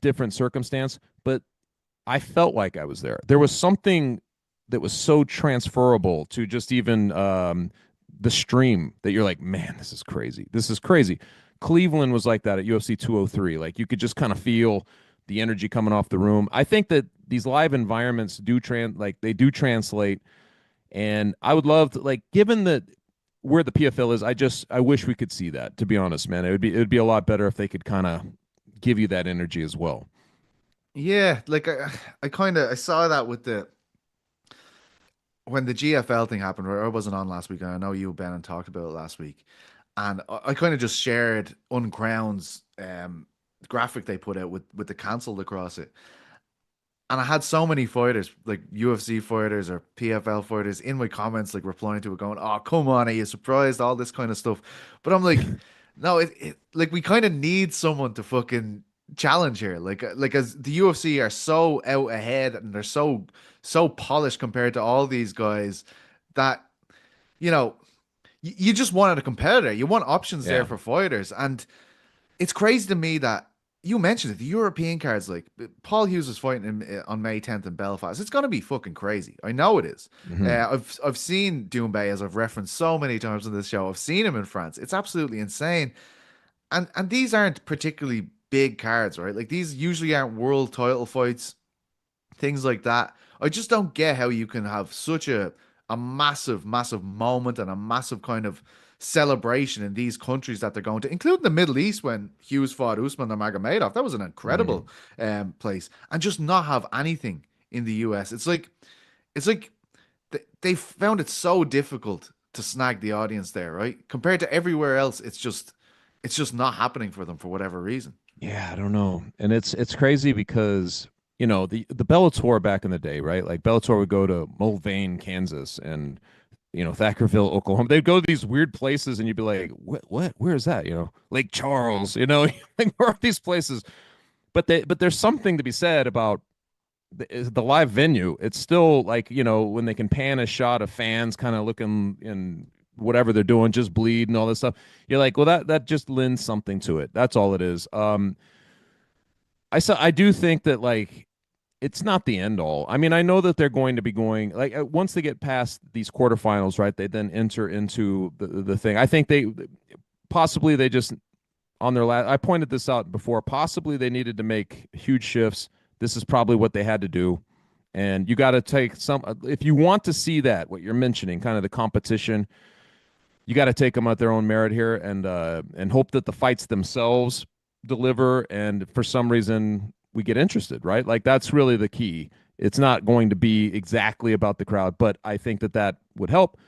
different circumstance, but I felt like I was there. There was something that was so transferable to just even the stream that you're like, man, this is crazy. This is crazy. Cleveland was like that at UFC 203. Like, you could just kind of feel the energy coming off the room. I think that these live environments do translate. And I would love to, like, given that where the PFL is, I wish we could see that, to be honest, man. It would be a lot better if they could kind of give you that energy as well. Yeah, like I saw that with when the GFL thing happened, where I wasn't on last week, and I know you, Ben, and talked about it last week. And I kind of just shared Uncrowned's graphic they put out with the cancelled across it. And I had so many fighters, like UFC fighters or PFL fighters, in my comments, like replying to it, going, "Oh, come on, are you surprised?" All this kind of stuff. But I'm like, no, like we kind of need someone to fucking challenge here. Like as the UFC are so out ahead and they're so polished compared to all these guys that you know you just wanted a competitor. You want options there Yeah. for fighters, and it's crazy to me that you mentioned it. The European cards, like Paul Hughes is fighting on May 10th in Belfast. It's gonna be fucking crazy. I know it is. Mhm. I've seen Doumbé, as I've referenced so many times on this show. I've seen him in France. It's absolutely insane. And these aren't particularly big cards, right? Like these usually aren't world title fights, things like that. I just don't get how you can have such a massive moment and a massive kind of celebration in these countries that they're going to, including the Middle East when Hughes fought Usman Nurmagomedov. That was an Mhm. incredible place, and just not have anything in the US. It's like they found it so difficult to snag the audience there, right? Compared to everywhere else, it's just not happening for them for whatever reason. Yeah, I don't know. And it's crazy because, the Bellator back in the day, right? Like Bellator would go to Mulvane, Kansas, and Thackerville, Oklahoma. They'd go to these weird places and you'd be like, what? Where is that? Lake Charles, like where are these places? But there's something to be said about the live venue. It's still like, when they can pan a shot of fans kind of looking in whatever they're doing, just bleed and all this stuff. You're like, well, that just lends something to it. That's all it is. I do think that, like, it's not the end all. I mean, I know that they're going to be going, like, once they get past these quarterfinals, right? They then enter into the thing. I think they just on their last. I pointed this out before. Possibly they needed to make huge shifts. This is probably what they had to do. And you got to take some, if you want to see that, what you're mentioning, kind of the competition, you got to take them at their own merit here, and hope that the fights themselves deliver. And for some reason, we get interested, right? Like that's really the key. It's not going to be exactly about the crowd, but I think that would help.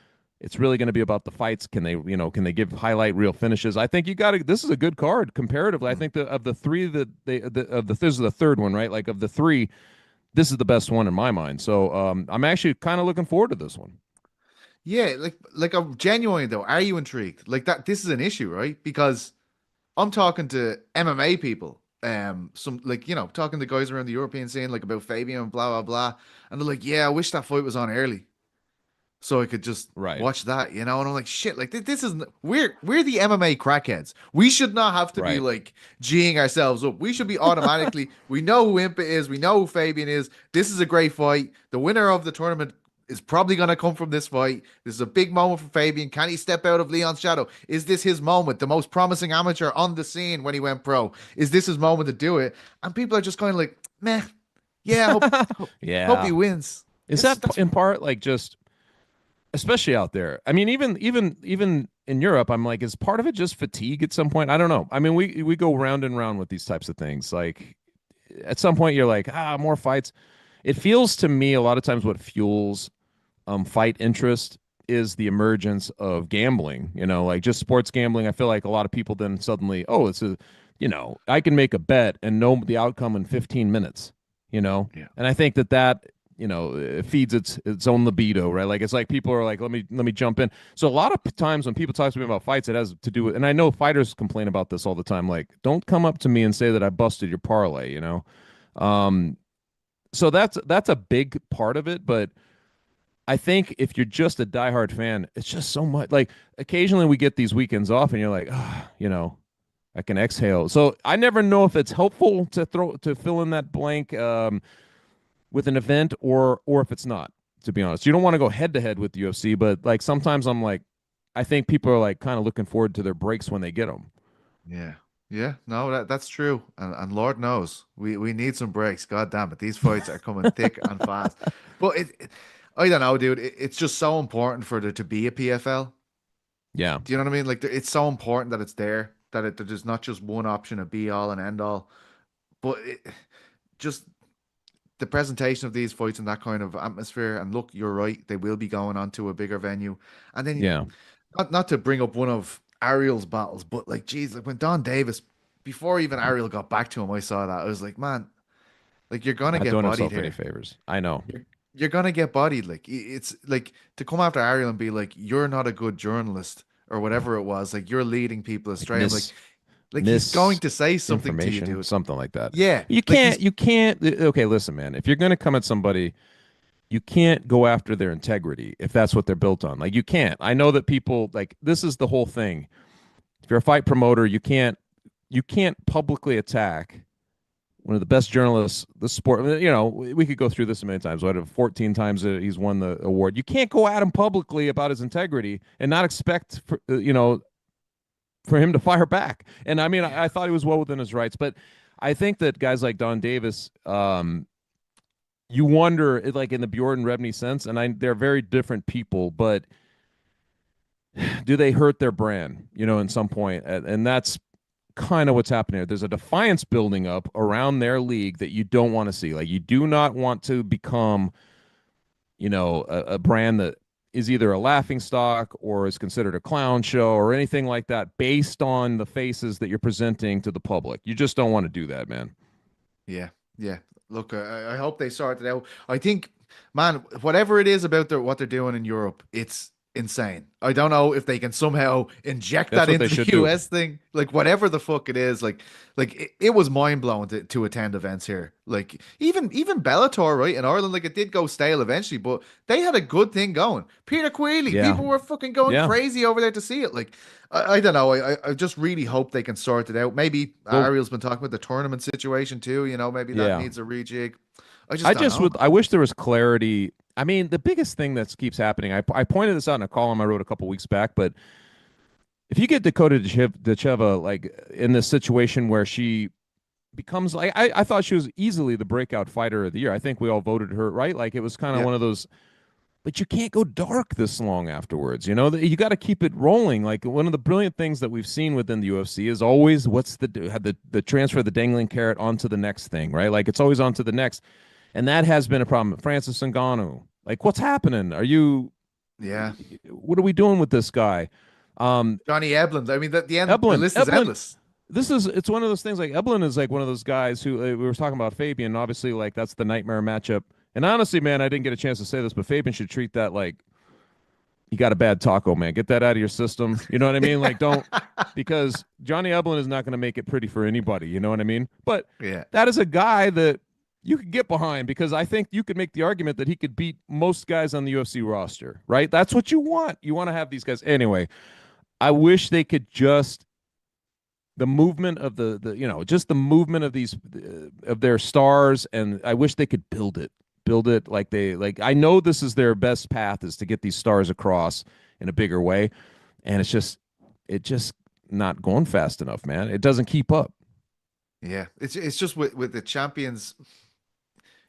It's really going to be about the fights. Can they give highlight real finishes? I think you got to. This is a good card comparatively. I Mm. think of the three that this is the third one, right? Like of the three, this is the best one in my mind. So I'm actually kind of looking forward to this one. Yeah, like I'm genuinely though. Are you intrigued? Like that, this is an issue, right? Because I'm talking to MMA people, some like talking to guys around the European scene, like about Fabian and blah blah blah, and they're like, "Yeah, I wish that fight was on early, so I could just Right, watch that," And I'm like, "Shit, like this is we're the MMA crackheads. We should not have to be right. like geeing ourselves up. We should be automatically. We know who Impa is. We know who Fabian is. This is a great fight. The winner of the tournament is probably going to come from this fight. This is a big moment for Fabian. Can he step out of Leon's shadow? Is this his moment? The most promising amateur on the scene when he went pro. Is this his moment to do it?" And people are just kind of like, "Meh, yeah, hope he Yeah. wins." Is It's that that's in part like just, especially out there? I mean, even in Europe, I'm like, is part of it just fatigue at some point? I don't know. I mean, we go round and round with these types of things. Like at some point, you're like, more fights. It feels to me a lot of times what fuels fight interest is the emergence of gambling. Like just sports gambling. I feel like a lot of people then suddenly, oh, I can make a bet and know the outcome in 15 minutes. yeah. And I think that it feeds its own libido, right? Like it's like people are like, let me jump in. So a lot of times when people talk to me about fights, it has to do with, and I know fighters complain about this all the time. Like, don't come up to me and say that I busted your parlay. Um, so that's a big part of it, but I think if you're just a diehard fan, it's just so much. Like occasionally we get these weekends off, and you're like, I can exhale. So I never know if it's helpful to fill in that blank with an event or if it's not. To be honest, you don't want to go head to head with the UFC, but like sometimes I'm like, I think people are like kind of looking forward to their breaks when they get them. Yeah. Yeah, no, that's true. And Lord knows, we need some breaks. God damn it. These fights are coming thick and fast. But I don't know, dude. It's just so important for there to be a PFL. Yeah, Do you know what I mean? Like, it's so important that it's there, that there's not just one option, a be all and end all. But just the presentation of these fights in that kind of atmosphere. And look, you're right. They will be going on to a bigger venue. And then yeah. not to bring up one of Ariel's battles, but like, geez, like when Don Davis, before even Ariel got back to him, I saw that. I was like, man, like you're gonna Not get doing bodied himself any here. favors. I know. You're gonna get bodied. Like it's like to come after Ariel and be like, you're not a good journalist or whatever it was. Like you're leading people Like astray. I'm miss. Like he's going to say something to you, dude. Something like that. Yeah. You can't. Okay, listen, man. If you're going to come at somebody, you can't go after their integrity if that's what they're built on. Like you can't. I know that people like this is the whole thing. If you're a fight promoter, you can't publicly attack one of the best journalists the sport. You know, we could go through this many times. What 14 times he's won the award. You can't go at him publicly about his integrity and not expect for, for him to fire back. And I mean, I thought he was well within his rights, but I think that guys like Don Davis, you wonder, like in the Bjorn Rebney sense, and they're very different people, but do they hurt their brand, in some point? And that's kind of what's happening here. There's a defiance building up around their league that you don't want to see. Like you do not want to become, a brand that is either a laughing stock or is considered a clown show or anything like that based on the faces that you're presenting to the public. You just don't want to do that, man. Yeah. Yeah. Look, I hope they sort it out. I think, man, whatever it is about what they're doing in Europe, it's insane. I don't know if they can somehow inject that into the US thing. Like whatever the fuck it is, like it was mind blowing to attend events here. Like even Bellator, right, in Ireland, like it did go stale eventually, but they had a good thing going. Peter Queally, people were fucking going crazy over there to see it. Like I don't know. I just really hope they can sort it out. Maybe Ariel's been talking about the tournament situation too. Maybe that needs a rejig. I wish there was clarity. I mean, the biggest thing that keeps happening, I pointed this out in a column I wrote a couple weeks back, but if you get Dakota Dacheva like in this situation where she becomes like, I thought she was easily the breakout fighter of the year. I think we all voted her, right? Like it was kind of one of those, but you can't go dark this long afterwards. You got to keep it rolling. Like one of the brilliant things that we've seen within the UFC is always what's the transfer of the dangling carrot onto the next thing, right? Like it's always onto the next. And that has been a problem. Francis Ngannou, like, what's happening? What are we doing with this guy? Johnny Eblen. I mean, the list is endless. It's one of those things. Like Eblen is like one of those guys who we were talking about Fabian. Obviously, like that's the nightmare matchup. And honestly, man, I didn't get a chance to say this, but Fabian should treat that like you got a bad taco, man. Get that out of your system. You know what I mean? Like don't, because Johnny Eblen is not going to make it pretty for anybody. You know what I mean? But that is a guy that you could get behind, because I think you could make the argument that he could beat most guys on the UFC roster, right? That's what you want. You want to have these guys. Anyway, I wish they could just the movement of just the movement of these of their stars, and I wish they could build it like I know this is their best path, is to get these stars across in a bigger way, and it's just not going fast enough, man. It doesn't keep up. Yeah, it's just with the champions,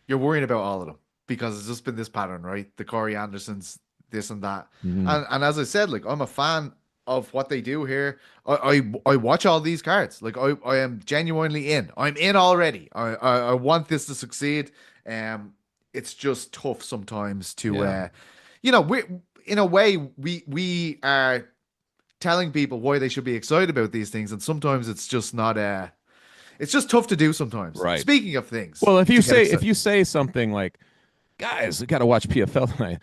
you're worrying about all of them because it's just been this pattern, right? The Corey Andersons, this and that. Mm-hmm. And as I said, like I'm a fan of what they do here. I watch all these cards. Like I am genuinely in. I'm in already. I want this to succeed. It's just tough sometimes to we in a way we are telling people why they should be excited about these things, and sometimes it's just not it's just tough to do sometimes. Right. Speaking of things. Well, if you say something like, guys, we got to watch PFL tonight,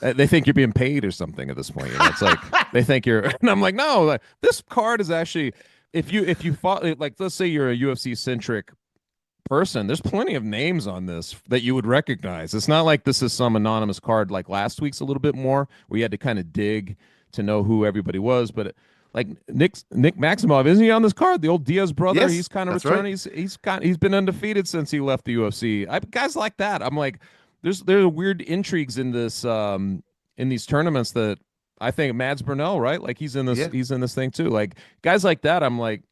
they think you're being paid or something at this point. It's like they think you're, and I'm like, no, like, this card is actually, if you fought, like, let's say you're a UFC centric person, there's plenty of names on this that you would recognize. It's not like this is some anonymous card like last week's a little bit more, where you had to kind of dig to know who everybody was, but like Nick Maximov, isn't he on this card? The old Diaz brother. Yes, he's kind of returning. Right. He's been undefeated since he left the UFC. Guys like that. I'm like, there's weird intrigues in this in these tournaments that I think Mads Burnell, right? Like he's in this thing too. Like guys like that. I'm like,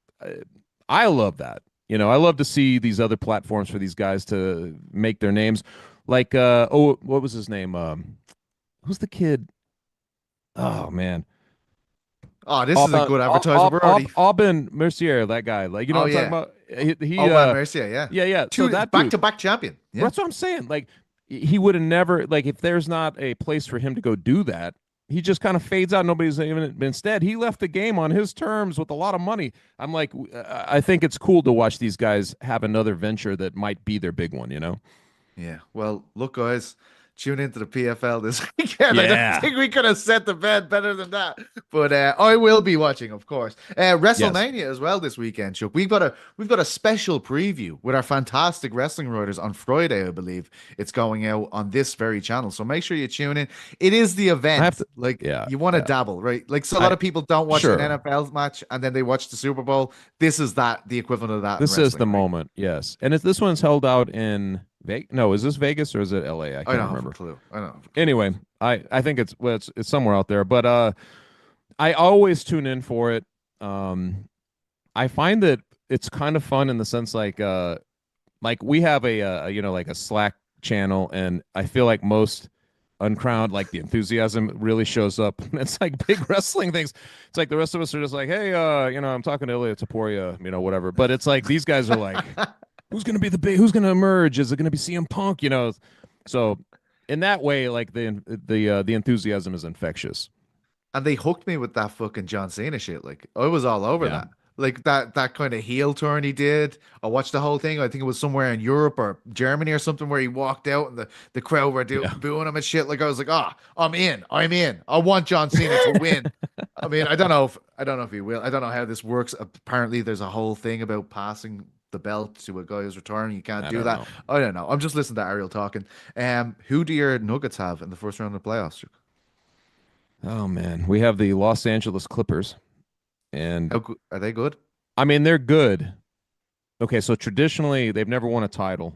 I love that. I love to see these other platforms for these guys to make their names. Like what was his name? Who's the kid? Oh man. Oh, this is a good advertisement. We're already Aubin Mercier, that guy. Like, what I'm talking about? He Mercier, yeah. So that back-to-back champion. Yeah. That's what I'm saying. Like, he would have never, like, if there's not a place for him to go do that, he just kind of fades out. Nobody's even. Instead, he left the game on his terms with a lot of money. I'm like, I think it's cool to watch these guys have another venture that might be their big one. Yeah. Well, look, guys. tune into the PFL this weekend. I Yeah. don't think we could have set the bed better than that. But I will be watching, of course. WrestleMania as well this weekend, Chuck. We've got a special preview with our fantastic wrestling writers on Friday, I believe. It's going out on this very channel. So make sure you tune in. It is the event. You want to dabble, right? Like, so a lot of people don't watch an NFL match and then they watch the Super Bowl. This is the equivalent of that. This is the moment, yes. And this one's held out in Vegas. No, is this Vegas or is it LA? I can't remember. Have a clue. I don't know. Anyway, I think it's somewhere out there, but I always tune in for it. I find that it's kind of fun in the sense like we have a Slack channel, and I feel like most Uncrowned, like the enthusiasm really shows up. It's like big wrestling things. It's like the rest of us are just like, hey, I'm talking to Ilya Taporia, whatever. But it's like these guys are like, who's gonna emerge? Is it gonna be CM Punk? So in that way, like the enthusiasm is infectious. And they hooked me with that fucking John Cena shit. Like, I was all over that. Like that kind of heel turn he did. I watched the whole thing. I think it was somewhere in Europe or Germany or something where he walked out and the crowd were booing him and shit. Like, I was like, I'm in. I want John Cena to win. I mean, I don't know if he will. I don't know how this works. Apparently there's a whole thing about passing the belt to a guy who's retiring. You can't do that. I don't know. I'm just listening to Ariel talking. Who do your Nuggets have in the first round of the playoffs? Oh man, we have the Los Angeles Clippers. And are they good? I mean, they're good. Okay, so traditionally they've never won a title,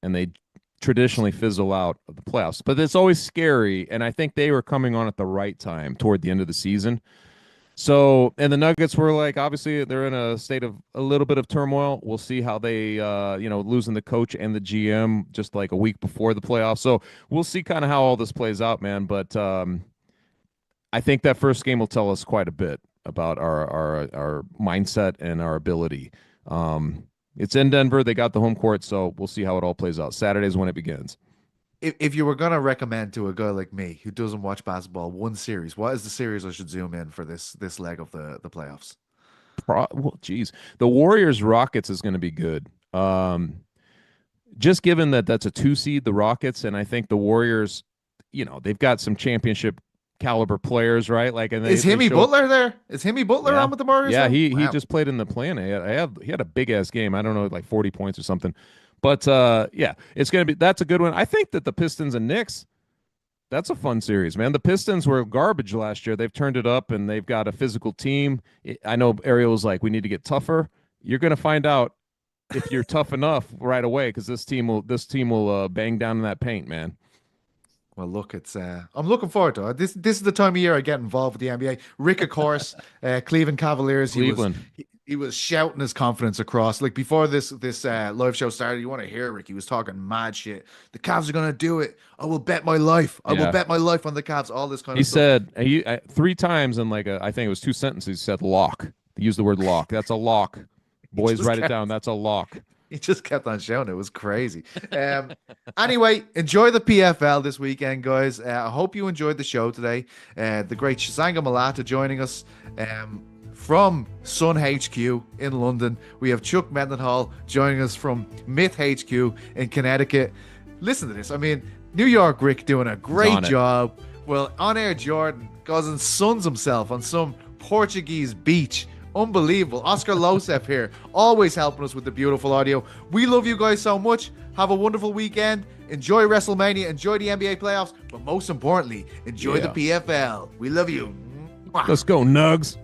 and they traditionally fizzle out of the playoffs. But it's always scary, and I think they were coming on at the right time toward the end of the season. So, and the Nuggets were like, obviously they're in a state of a little bit of turmoil. We'll see how they, losing the coach and the GM just like a week before the playoffs. So we'll see kind of how all this plays out, man. But I think that first game will tell us quite a bit about our mindset and our ability. It's in Denver. They got the home court, so we'll see how it all plays out. Saturday's when it begins. If you were going to recommend to a guy like me who doesn't watch basketball one series, what is the series I should zoom in for this leg of the playoffs? The Warriors-Rockets is going to be good. Just given that that's a 2 seed, the Rockets, and I think the Warriors, they've got some championship caliber players, right? Like, and is Himmy Butler there? Is Himmy Butler on with the Warriors? Yeah, he just played in the play-in. He had a big ass game. I don't know, like 40 points or something. But that's a good one. I think that the Pistons and Knicks, that's a fun series, man. The Pistons were garbage last year. They've turned it up, and they've got a physical team. I know Ariel was like, we need to get tougher. You're going to find out if you're tough enough right away, because this team will bang down in that paint, man. Well, look, I'm looking forward to it. This is the time of year I get involved with the NBA. Rick, of course, Cleveland Cavaliers. He was shouting his confidence across. Like, before this live show started, you want to hear Rick. He was talking mad shit. The Cavs are going to do it. I will bet my life. I will bet my life on the Cavs. All this kind of stuff. He said 3 times in I think it was 2 sentences. He said lock. He used the word lock. That's a lock. Boys, write it down. That's a lock. He just kept on showing. It was crazy. Anyway, enjoy the PFL this weekend, guys. I hope you enjoyed the show today. The great Chisanga Malata joining us from Sun HQ in London. We have Chuck Mindenhall joining us from Myth HQ in Connecticut. Listen to this. I mean, New York Rick doing a great job. Well, On Air Jordan goes and suns himself on some Portuguese beach. Unbelievable. Oscar Losef here, always helping us with the beautiful audio. We love you guys so much. Have a wonderful weekend. Enjoy WrestleMania. Enjoy the NBA playoffs. But most importantly, enjoy the PFL. We love you. Let's go, Nugs.